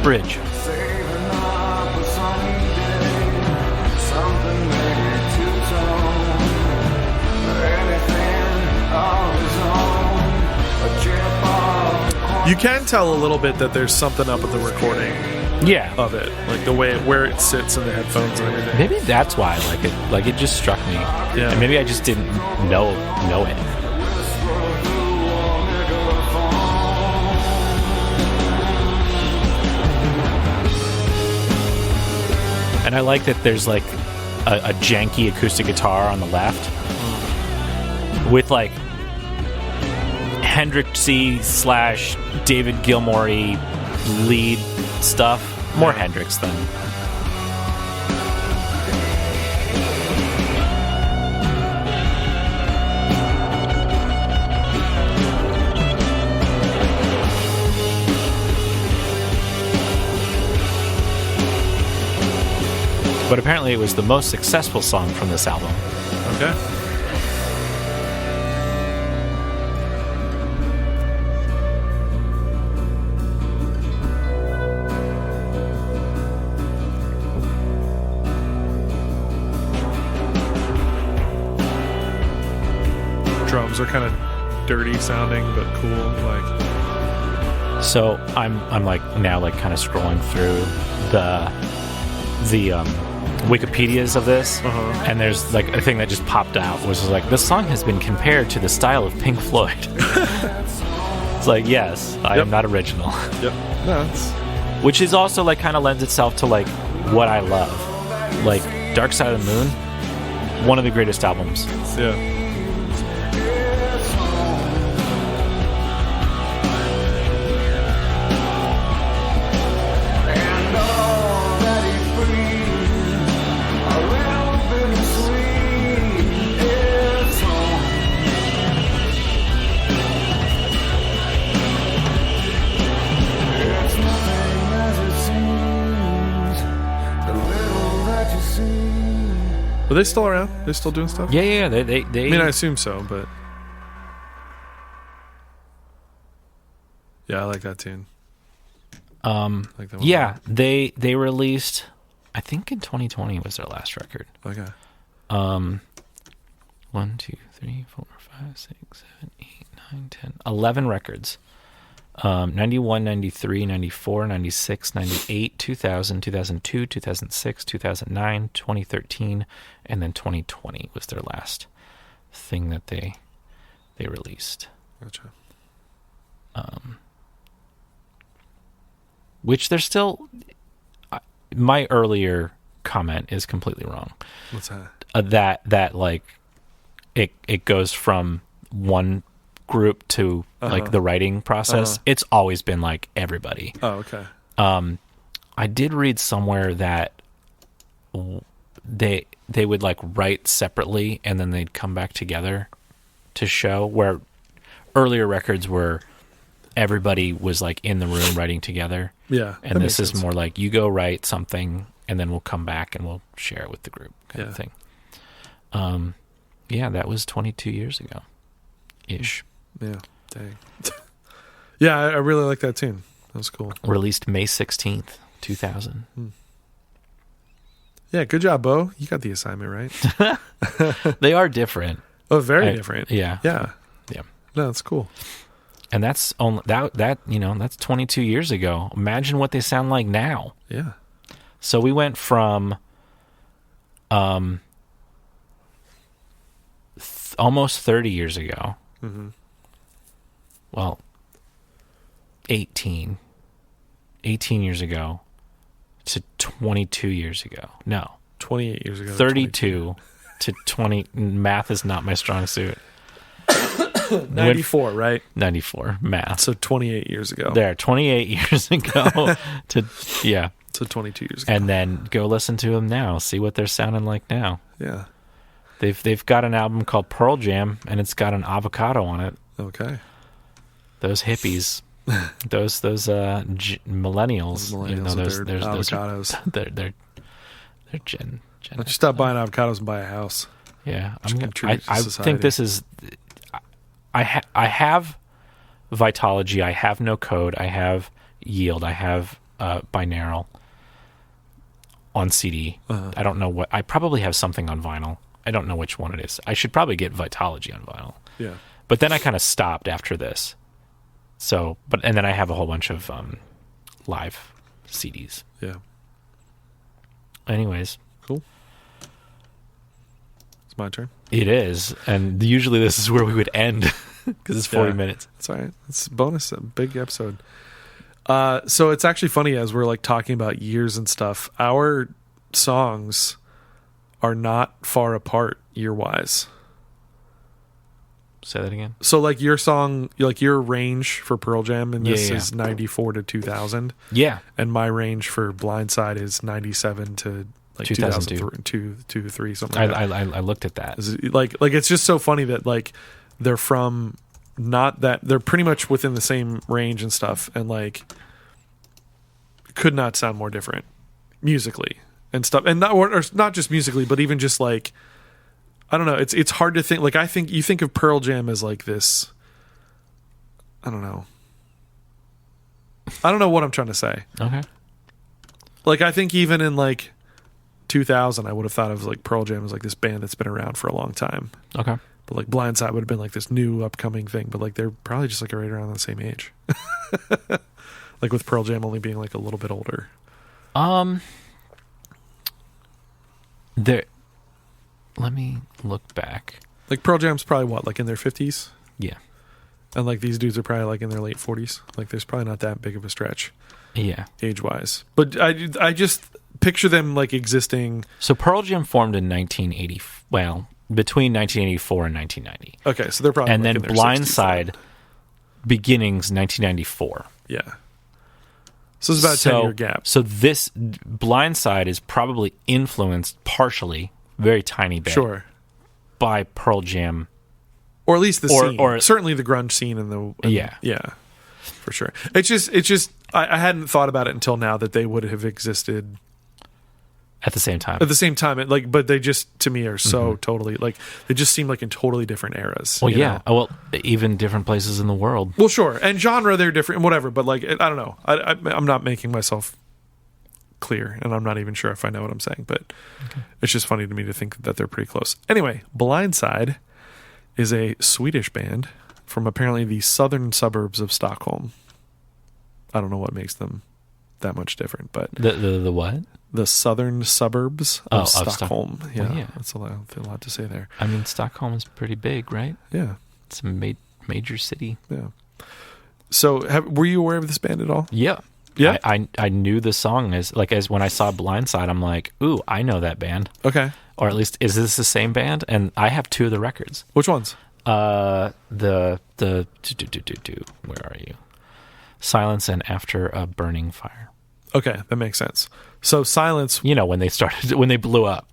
Bridge. You can tell a little bit that there's something up with the recording of it, like the way where it sits in the headphones and everything. Maybe that's why I like it. Like, it just struck me. Yeah. And maybe I just didn't know it. And I like that there's like a janky acoustic guitar on the left with like Hendrixy / David Gilmour-y lead stuff. More Hendrix than. But apparently it was the most successful song from this album. Okay. Drums are kind of dirty sounding, but cool. Like, so I'm like now like kind of scrolling through the Wikipedias of this, and there's like a thing that just popped out, which is like, this song has been compared to the style of Pink Floyd. It's like, yes, I am not original. Yep. No, which is also like kind of lends itself to like what I love, like Dark Side of the Moon, one of the greatest albums. Yeah. Are they still around? They're still doing stuff? Yeah. They I mean, I assume so, but yeah, I like that tune. Like that one. Yeah, they released, I think in 2020 was their last record. Okay. 1, 2, 3, 4, 5, 6, 7, 8, 9, 10, 11 records. 91, 93, 94, 96, 98, 2000, 2002, 2006, 2009, 2013, and then 2020 was their last thing that they released. Gotcha. Which they're still... my earlier comment is completely wrong. What's that? That like it goes from one group to like the writing process. It's always been like everybody. Oh, okay. I did read somewhere that they would like write separately and then they'd come back together to show, where earlier records were everybody was like in the room writing together. Yeah. And this is more like, you go write something and then we'll come back and we'll share it with the group kind of thing. Yeah, that was 22 years ago ish. Yeah. Dang. Yeah, I really like that tune. That was cool. Released May 16th, 2000. Yeah, good job, Bo. You got the assignment right. They are different. Oh, very different. Yeah. Yeah. Yeah. No, that's cool. And that's only that's 22 years ago. Imagine what they sound like now. Yeah. So we went from almost 30 years ago. Mm-hmm. Well, 18 years ago to 22 years ago. No. 28 years ago. 32 to 20. Math is not my strong suit. 94, right? 94, math. So 28 years ago. There, 28 years ago to, yeah. So 22 years ago. And then go listen to them now. See what they're sounding like now. Yeah. They've got an album called Pearl Jam, and it's got an avocado on it. Okay. Those hippies. those millennials. Those avocados. They're Gen. Why don't you stop buying avocados and buy a house? Yeah, I think this is. I have Vitology. I have No Code. I have Yield. I have Binaural on CD. I don't know what. I probably have something on vinyl. I don't know which one it is. I should probably get Vitology on vinyl. Yeah. But then I kind of stopped after this. So, and then I have a whole bunch of live CDs. Yeah. Anyways. Cool. It's my turn. It is. And usually this is where we would end because it's 40 minutes. It's all right. It's a bonus, a big episode. So it's actually funny as we're like talking about years and stuff. Our songs are not far apart year-wise. Say that again. So like your song, like your range for Pearl Jam in this Yeah. is 94 to 2000. Yeah. And my range for Blindside is 97 to like 2002, 3, something like that. I looked at that. Like it's just so funny that like they're from not that they're pretty much within the same range and stuff, and like could not sound more different musically and stuff, and not or not just musically, but even just like I don't know. It's hard to think. Like I think you think of Pearl Jam as like this. I don't know what I'm trying to say. Okay. Like I think even in like 2000, I would have thought of like Pearl Jam as like this band that's been around for a long time. Okay. But like Blindside would have been like this new upcoming thing. But like they're probably just like right around the same age. Like with Pearl Jam only being like a little bit older. Let me look back. Like Pearl Jam's probably what, like in their 50s? Yeah. And like these dudes are probably like in their late 40s. Like there's probably not that big of a stretch. Yeah. Age-wise. But I just picture them like existing. So Pearl Jam formed in 1980. Well, between 1984 and 1990. Okay, so they're probably and like then in their Blindside 60s. beginnings 1994. Yeah. So it's about a 10-year gap. So this Blindside is probably influenced partially, very tiny bit, Sure. by Pearl Jam. Or at least the scene. Or certainly the grunge scene and yeah. Yeah. For sure. It's just I hadn't thought about it until now that they would have existed At the same time. at the same time. But they just to me are so totally like they just seem like in totally different eras. Well, you yeah. know? Oh, well, even different places in the world. Well, sure. And genre they're different and whatever, but like I don't know. I'm not making myself clear, and I'm not even sure if I know what I'm saying, but it's just funny to me to think that they're pretty close. Anyway, Blindside is a Swedish band from apparently the southern suburbs of Stockholm. I don't know what makes them that much different, but The what? the southern suburbs of Stockholm. Yeah, Well, yeah. That's a lot to say there. I mean, Stockholm is pretty big, right? Yeah, It's a major city. yeah. So, were you aware of this band at all? Yeah. Yeah? I knew the song as when I saw Blindside, I'm like, ooh, I know that band. Okay. Or at least, is this the same band? And I have two of the records. Which ones? Where are you? Silence and After a Burning Fire. Okay, that makes sense. So Silence, You know, when they blew up.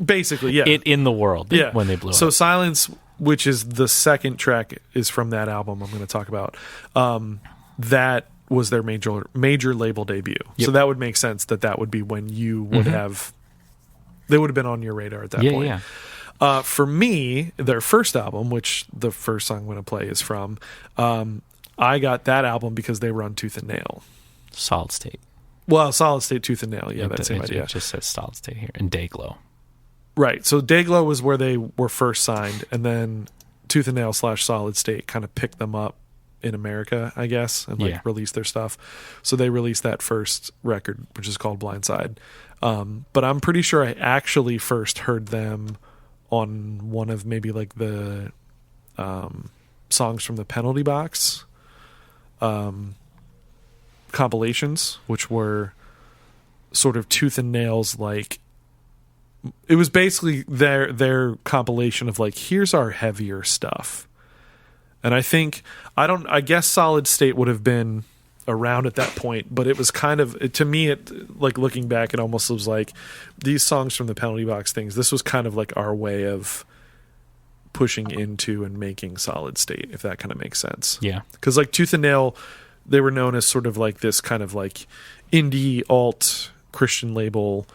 basically, yeah. In the world. Yeah. When they blew up. So Silence, which is the second track, is from that album I'm going to talk about. That was their major label debut. Yep. So that would make sense that would be when you would have... They would have been on your radar at that point. Yeah. For me, their first album, which the first song I'm going to play is from, I got that album because they were on Tooth and Nail. Solid State. Well, Solid State, Tooth and Nail. Yeah, that same idea. It just says Solid State here. And Dayglow. Right. So Dayglow was where they were first signed, and then Tooth and Nail / Solid State kind of picked them up in America, I guess, and Yeah. release their stuff. So they released that first record, which is called Blindside. But I'm pretty sure I actually first heard them on one of maybe like the songs from the Penalty Box compilations, which were sort of tooth and nails, like it was basically their compilation of like, here's our heavier stuff. And I guess Solid State would have been around at that point, but it was kind of, to me, it like looking back, it almost was like these songs from the Penalty Box things, this was kind of like our way of pushing into and making Solid State, if that kind of makes sense. Yeah. Because like Tooth and Nail, they were known as sort of like this kind of like indie alt Christian label.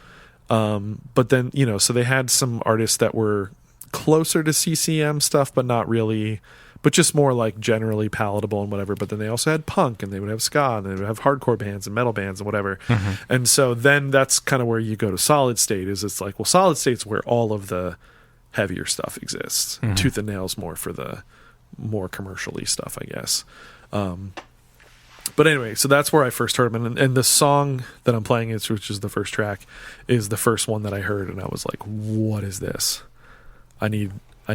But then, so they had some artists that were closer to CCM stuff, but not really, but just more like generally palatable and whatever. But then they also had punk, and they would have ska, and they would have hardcore bands and metal bands and whatever. And so then that's kind of where you go to Solid State, is it's like, well, Solid State's where all of the heavier stuff exists. Tooth and Nail's more for the more commercially stuff, I guess. But anyway, so that's where I first heard them, and the song that I'm playing, which is the first track, is the first one that I heard, and I was like, "What is this? I need this. I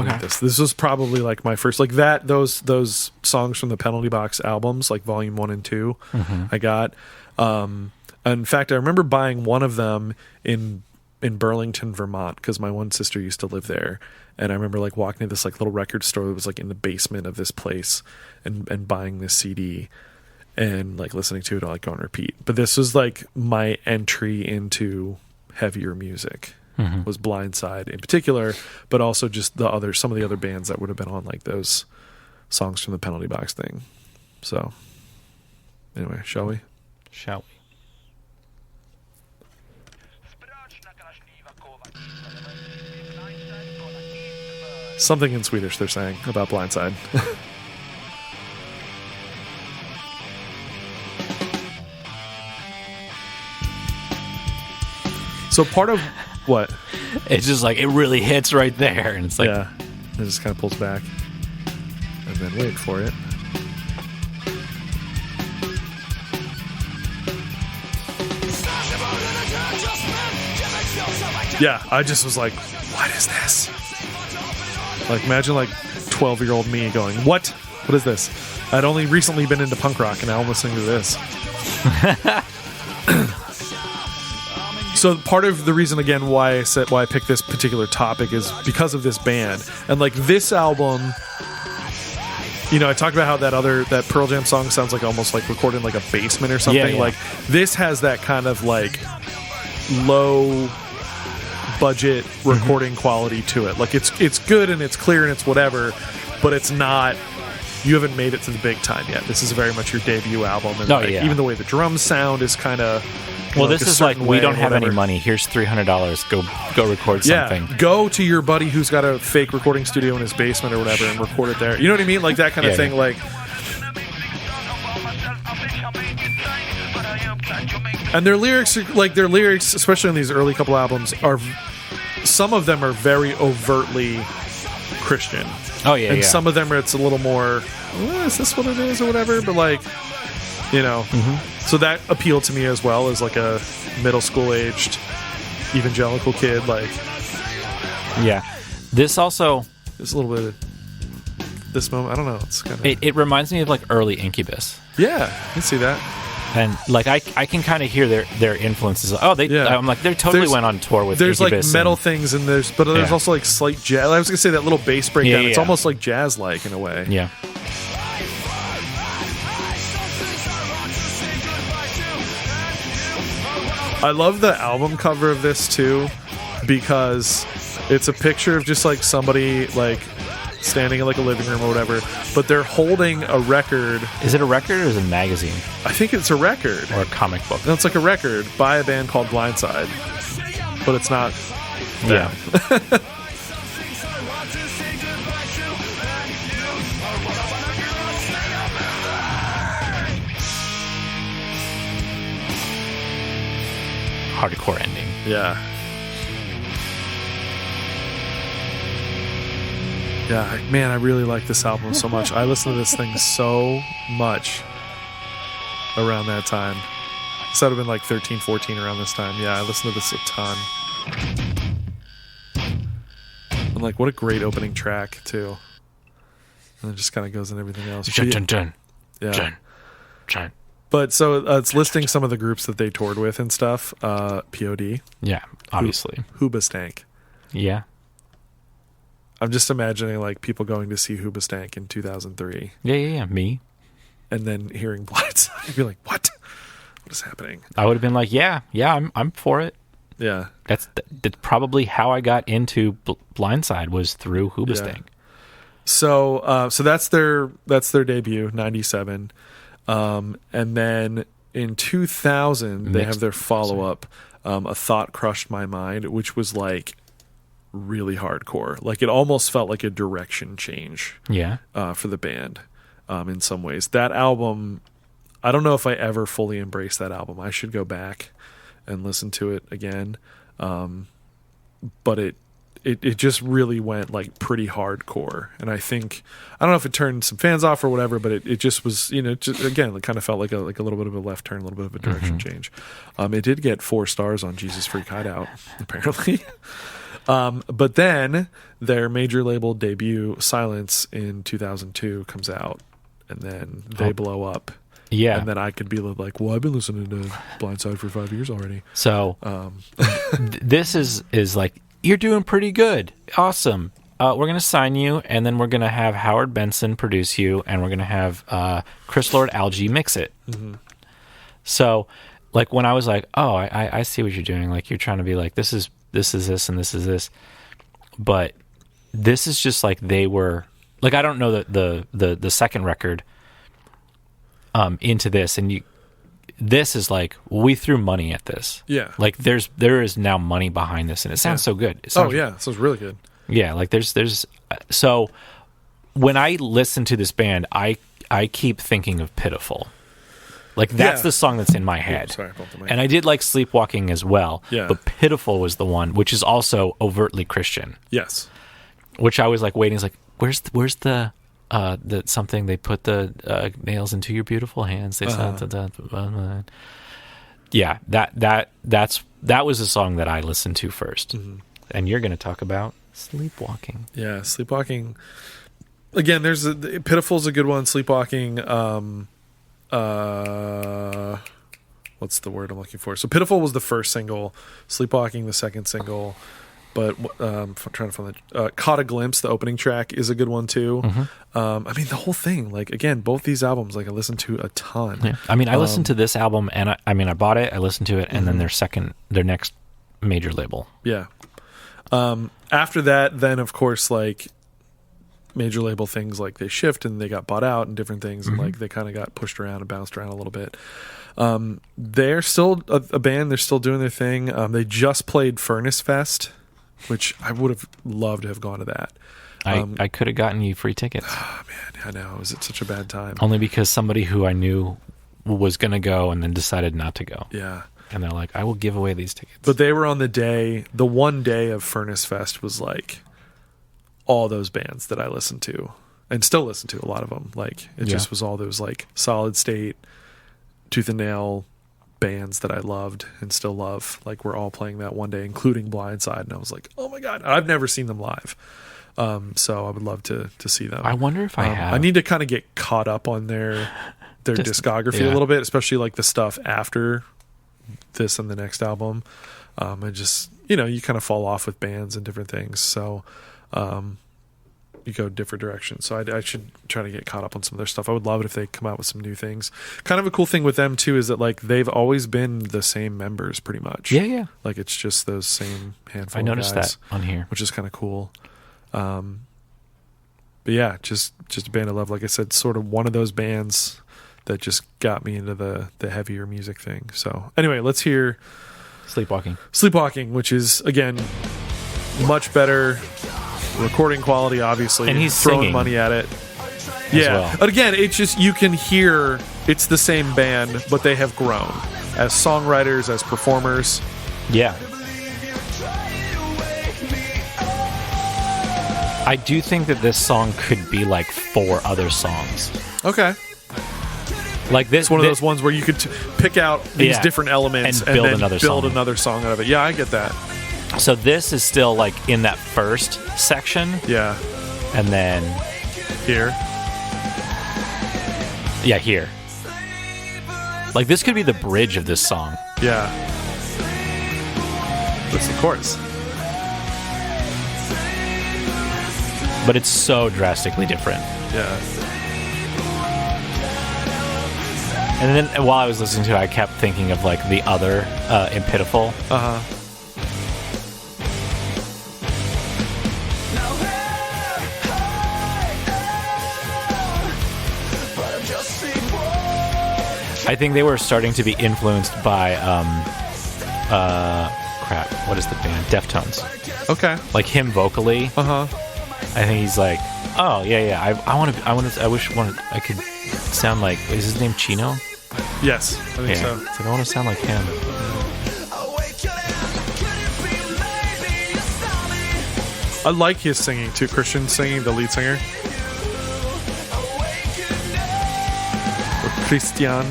need this." This was probably like my first, like that. Those songs from the Penalty Box albums, like Volume 1 and 2, I got. In fact, I remember buying one of them in Burlington, Vermont, because my one sister used to live there. And I remember like walking to this like little record store that was like in the basement of this place, and buying this CD and like listening to it like on repeat. But this was like my entry into heavier music, was Blindside in particular, but also just some of the other bands that would have been on like those songs from the Penalty Box thing. So anyway, shall we? Something in Swedish they're saying about Blindside. So part of what? It's just like, it really hits right there. And it's like, yeah, it just kind of pulls back. And then wait for it. Yeah, I just was like, what is this? Like, imagine like 12-year-old me going, what? What is this? I'd only recently been into punk rock, and now I'm listening to this. So part of the reason, again, why I picked this particular topic is because of this band. And like this album, I talked about how that Pearl Jam song sounds like almost like recorded in like a basement or something. Yeah. Like this has that kind of like low budget recording quality to it. Like it's good and it's clear and it's whatever, but it's not, you haven't made it to the big time yet. This is very much your debut album, and even the way the drums sound is kind of, well, this is like, we don't have any money, here's $300, go record something. Go to your buddy who's got a fake recording studio in his basement or whatever and record it there. You know what I mean? Like that kind of thing. Like, and their lyrics, especially on these early couple albums, some of them are very overtly Christian. Oh yeah, and some of them it's a little more, is this what it is or whatever? But like, so that appealed to me as well as like a middle school aged evangelical kid. Like, yeah, this also, it's a little bit of this moment. I don't know. It's kind of, it reminds me of like early Incubus. Yeah, I can see that. And like I can kind of hear their influences. Oh, I'm like, they totally went on tour with. There's Incubus like metal things, and there's also like slight jazz. I was gonna say that little bass breakdown. It's almost like jazz like in a way. Yeah. I love the album cover of this too, because it's a picture of just like somebody like standing in like a living room or whatever, but they're holding a record. Is it a record or is it a magazine? I think it's a record. Or a comic book. No, it's like a record by a band called Blindside, but it's not them. Yeah. Hardcore ending. Yeah. Yeah, man, I really like this album so much. I listened to this thing so much around that time. This would have been like 13, 14 around this time. Yeah, I listened to this a ton. And like, what a great opening track, too. And it just kind of goes in everything else. Yeah. But so it's listing some of the groups that they toured with and stuff. POD. Yeah, obviously. Hoobastank. Yeah. I'm just imagining like people going to see Hoobastank in 2003. Yeah. Me. And then hearing Blindside. You'd be like, what? What is happening? I would have been like, yeah, I'm for it. Yeah. That's probably how I got into Blindside, was through Hoobastank. Yeah. So that's their debut, 97. And then in 2000, they have their follow-up, A Thought Crushed My Mind, which was like really hardcore. Like it almost felt like a direction change for the band in some ways. That album, I don't know if I ever fully embraced that album. I should go back and listen to it again. But it just really went like pretty hardcore. And I don't know if it turned some fans off or whatever, but it just was, just, again, it kind of felt like a little bit of a left turn, a little bit of a direction change. It did get 4 stars on Jesus Freak Hideout, apparently. But then their major label debut, Silence, in 2002 comes out, and then they blow up. Yeah. And then I could be like, well, I've been listening to Blindside for 5 years already. So this is like, you're doing pretty good. Awesome. We're going to sign you, and then we're going to have Howard Benson produce you, and we're going to have Chris Lord Algae mix it. Mm-hmm. So like when I was like, oh, I see what you're doing. Like you're trying to be like, this is this, and this is this. But this is just like they were, like, I don't know the second record into this, and this is like, we threw money at this. Yeah. Like there is now money behind this, and it sounds so good. It sounds, it sounds really good. Yeah, like there's so when I listen to this band, I keep thinking of Pitiful. Like that's the song that's in my head. Sorry, I bumped the mic. And I did like Sleepwalking as well. Yeah. But Pitiful was the one, which is also overtly Christian. Yes. Which I was like waiting. It's like, where's the something they put the nails into your beautiful hands. They said, yeah, that was a song that I listened to first. Mm-hmm. And you're going to talk about Sleepwalking. Yeah, Sleepwalking. Again, Pitiful's a good one. Sleepwalking. What's the word I'm looking for? So Pitiful was the first single. Sleepwalking, the second single. But I'm trying to find Caught a Glimpse, the opening track, is a good one too. Mm-hmm. I mean, the whole thing, like, again, both these albums, like, I listened to a ton. Yeah. I mean, I listened to this album, and I bought it, I listened to it, and then their next major label. Yeah. After that, then, of course, like, major label things, like, they shift and they got bought out and different things, and, like, they kind of got pushed around and bounced around a little bit. They're still a band. They're still doing their thing. They just played Furnace Fest, which I would have loved to have gone to that. I could have gotten you free tickets. Oh, man, I know. It was at such a bad time. Only because somebody who I knew was going to go and then decided not to go. Yeah. And they're like, I will give away these tickets. But they were on the one day of Furnace Fest was like all those bands that I listened to and still listen to, a lot of them. Like, it just was all those like Solid State, Tooth and Nail bands that I loved and still love. Like, we're all playing that one day, including Blindside, and I was like, oh my god, I've never seen them live. So I would love to see them. I wonder if I have. I need to kind of get caught up on their discography a little bit, especially like the stuff after this and the next album. And just, you kind of fall off with bands and different things, so you go different directions. So I should try to get caught up on some of their stuff. I would love it if they come out with some new things. Kind of a cool thing with them too is that like they've always been the same members pretty much. Yeah. Like it's just those same handful. I noticed of guys, that on here, which is kind of cool. But yeah, just a band I love. Like I said, sort of one of those bands that just got me into the heavier music thing. So anyway, let's hear Sleepwalking, which is again much better recording quality, obviously, and he's throwing singing money at it. Yeah, well. But again, it's just, you can hear it's the same band, but they have grown as songwriters, as performers. Yeah. I do think that this song could be like 4 other songs. Okay. Like this, It's one of those ones where you could pick out these different elements and build then another build song. another song out of it. Yeah, I get that. So this is still like in that first section, Yeah. and then Here. yeah, here. Like this could be the bridge of this song. Yeah. That's the chorus. But it's so drastically different. Yeah. And then while I was listening to it, I kept thinking of like the other in Pitiful. Uh-huh. I think they were starting to be influenced by crap, what is the band? Deftones. Okay. Like him vocally. Uh-huh. I think he's like, oh yeah, I could sound like, is his name Chino? Yes, I think so. It's like I want to sound like him. I like his singing too. Christian singing, the lead singer. Or Christian.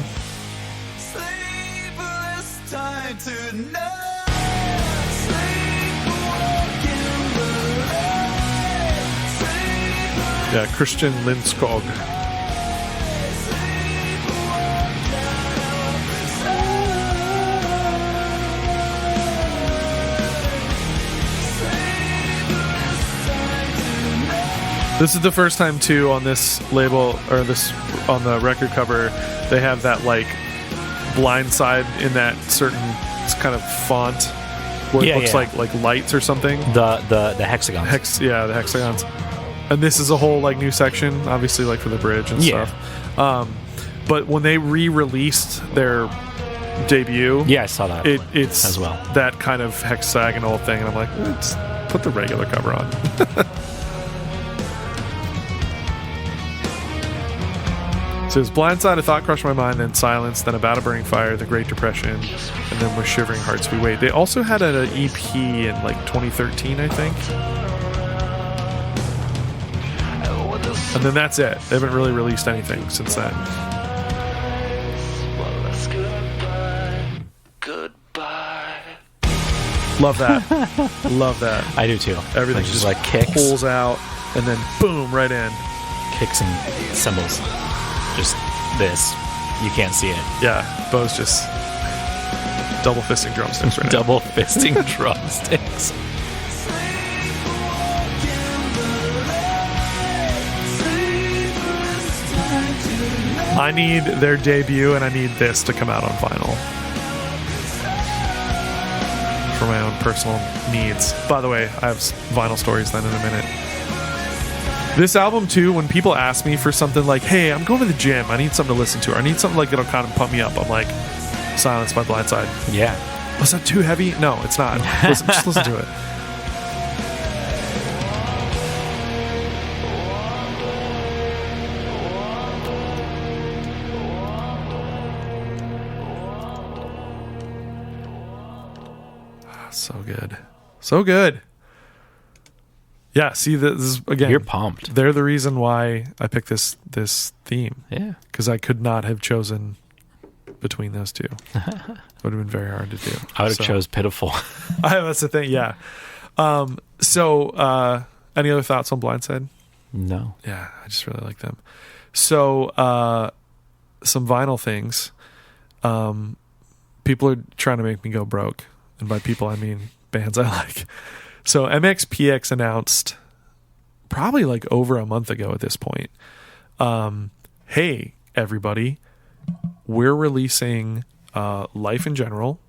Yeah, Christian Lindskog. This is the first time too on this label or this on the record cover they have that like Blindside in that certain kind of font where it looks like lights or something. The hexagons. The hexagons. And this is a whole like new section, obviously like for the bridge and stuff. But when they re-released their debut, Yeah, I saw that. it's as well. that kind of hexagonal thing, and I'm like, let's put the regular cover on. So it's Blindside, A Thought Crushed My Mind, then Silence, then About a Burning Fire, The Great Depression, and then With Shivering Hearts We Wait. They also had an EP in like 2013, I think. And then that's it. They haven't really released anything since then. Love that. Love that. I do too. Everything like, just like kicks, pulls out and then boom, right in. kicks and cymbals. Just this. You can't see it. Yeah, Bo's just double fisting drumsticks right now. Double fisting drumsticks. I need their debut and I need this to come out on vinyl. For my own personal needs. By the way, I have vinyl stories then in a minute. This album too, when people ask me for something like, hey, I'm going to the gym, I need something to listen to, or I need something like that'll kind of pump me up, I'm like, Silence by Blindside. Yeah. Was that too heavy? No, it's not. Just listen to it. So good. So good. Yeah, see, this is, again, You're pumped. they're the reason why I picked this theme. Yeah. Because I could not have chosen between those two. It would have been very hard to do. I would have chose Pitiful. That's the thing, yeah. So, any other thoughts on Blindside? No. Yeah, I just really like them. So, some vinyl things. People are trying to make me go broke. And by people, I mean bands I like. So MXPX announced probably like over a month ago at this point, hey, everybody, we're releasing Life in General,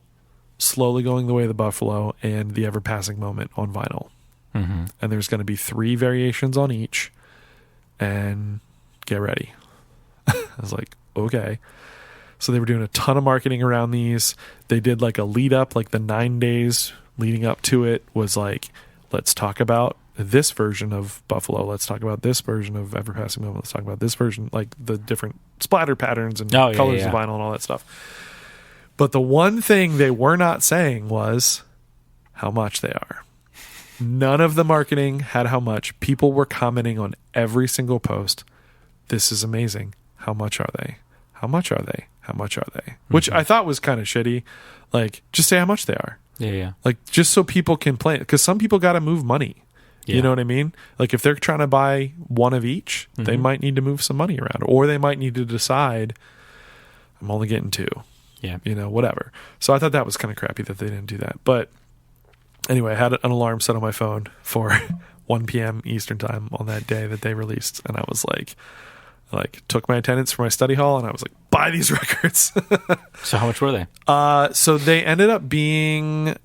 Slowly Going the Way of the Buffalo, and The Ever-Passing Moment on vinyl. Mm-hmm. And there's going to be 3 variations on each. And get ready. I was like, okay. So they were doing a ton of marketing around these. They did like a lead up, like the 9 days leading up to it was like, let's talk about this version of Buffalo. Let's talk about this version of Ever-Passing Moment. Let's talk about this version, like the different splatter patterns and colors of vinyl and all that stuff. But the one thing they were not saying was how much they are. None of the marketing had how much. People were commenting on every single post. This is amazing. How much are they? How much are they? How much are they? Which I thought was kind of shitty. Like, just say how much they are. Yeah. Like, just so people can play it. Because some people got to move money. Yeah. You know what I mean? Like, if they're trying to buy one of each, they might need to move some money around. Or they might need to decide, I'm only getting 2. Yeah. You know, whatever. So I thought that was kind of crappy that they didn't do that. But anyway, I had an alarm set on my phone for 1 p.m. Eastern time on that day that they released. And I was like took my attendance for my study hall and I was like, buy these records. So how much were they? So they ended up being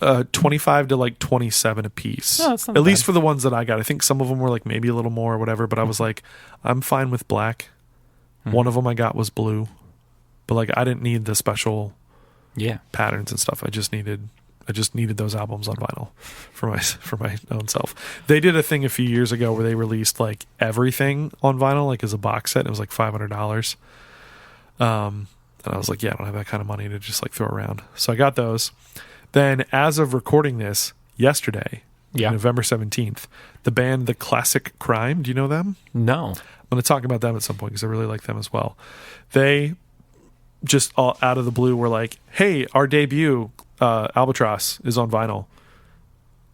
25 to like 27 a piece. Oh, that's not At bad. least for the ones that I got. I think some of them were like maybe a little more or whatever, but I was like, I'm fine with black. One of them I got was blue. But like I didn't need the special patterns and stuff. I just needed those albums on vinyl for my own self. They did a thing a few years ago where they released like everything on vinyl, like as a box set. It was like $500. And I was like, yeah, I don't have that kind of money to just like throw around. So I got those. Then as of recording this yesterday, November 17th, the band The Classic Crime, do you know them? No. I'm going to talk about them at some point because I really like them as well. They just all out of the blue were like, hey, our debut Albatross is on vinyl.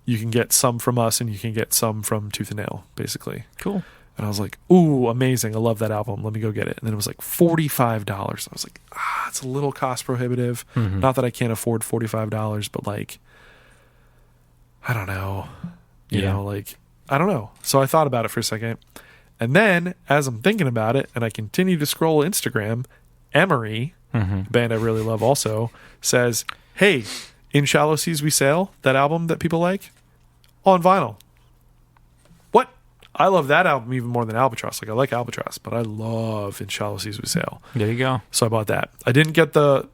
You can get some from us and you can get some from Tooth and Nail, basically. Cool. And I was like, ooh, amazing. I love that album. Let me go get it. And then it was like $45. I was like, it's a little cost prohibitive. Not that I can't afford $45, but like, I don't know. You know, like, I don't know. So I thought about it for a second. And then as I'm thinking about it and I continue to scroll Instagram, Emery, a band I really love also, says, hey, In Shallow Seas We Sail, that album that people like, on vinyl. What? I love that album even more than Albatross. Like, I like Albatross, but I love In Shallow Seas We Sail. There you go. So I bought that. I didn't get the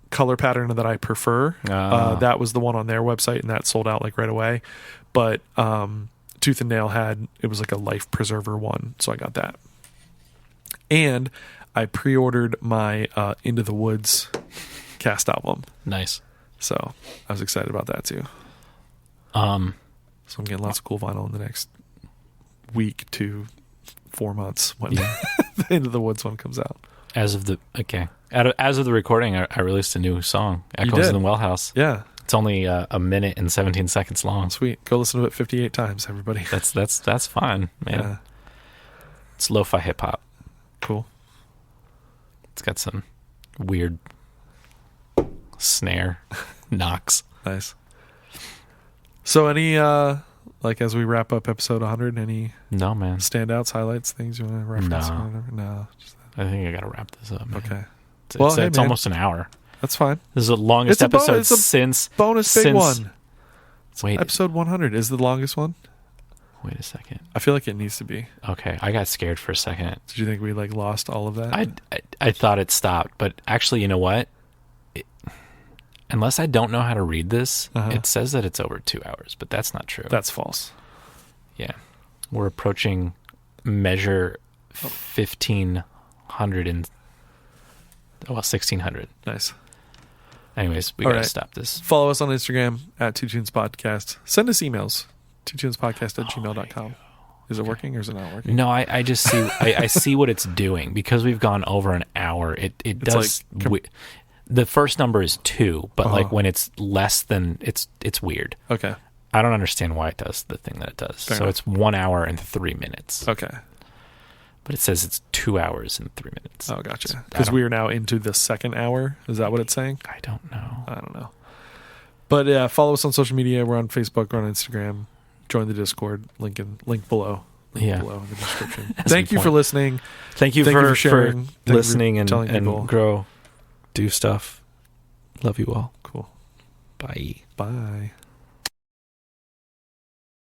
color pattern that I prefer. That was the one on their website, and that sold out like right away. But Tooth and Nail it was like a life preserver one, so I got that. And I pre-ordered my Into the Woods cast album. Nice. So I was excited about that too. So I'm getting lots of cool vinyl in the next week to 4 months when the Into the Woods one comes out. As of the recording, I released a new song, Echoes in the Well House. Yeah. It's only a minute and 17 seconds long. Sweet. Go listen to it 58 times, everybody. That's fine, man. Yeah. It's lo-fi hip-hop. Cool. It's got some weird snare knocks. Nice. So any as we wrap up episode 100, any No, man. standouts, highlights, things you want to reference? No. Or whatever? No. I think I got to wrap this up, man. Okay. It's almost an hour. That's fine. This is the longest episode since bonus big one. Wait. Episode 100 is the longest one. Wait a second. I feel like it needs to be. Okay, I got scared for a second. Did you think we lost all of that? I thought it stopped, but actually, you know what? Unless I don't know how to read this, it says that it's over 2 hours, but that's not true. That's false. Yeah, we're approaching measure 1,500 and 1,600. Nice. Anyways, we gotta stop this. Follow us on Instagram at Two Tunes Podcast. Send us emails. twotunespodcast@gmail.com. Is it working or is it not working? No, I just see I see what it's doing because we've gone over an hour. It does. The first number is 2, but like when it's less than it's weird. Okay. I don't understand why it does the thing that it does. Fair enough. It's 1 hour and 3 minutes. Okay. But it says it's 2 hours and 3 minutes. Oh, gotcha. Because we are now into the second hour. Is that what it's saying? I don't know. I don't know. But yeah, follow us on social media. We're on Facebook. We're on Instagram. Join the Discord. Link below. Below in the description. Thank you for listening. Thank you for sharing. For listening and people. Grow. Do stuff. Love you all. Cool. Bye. Bye.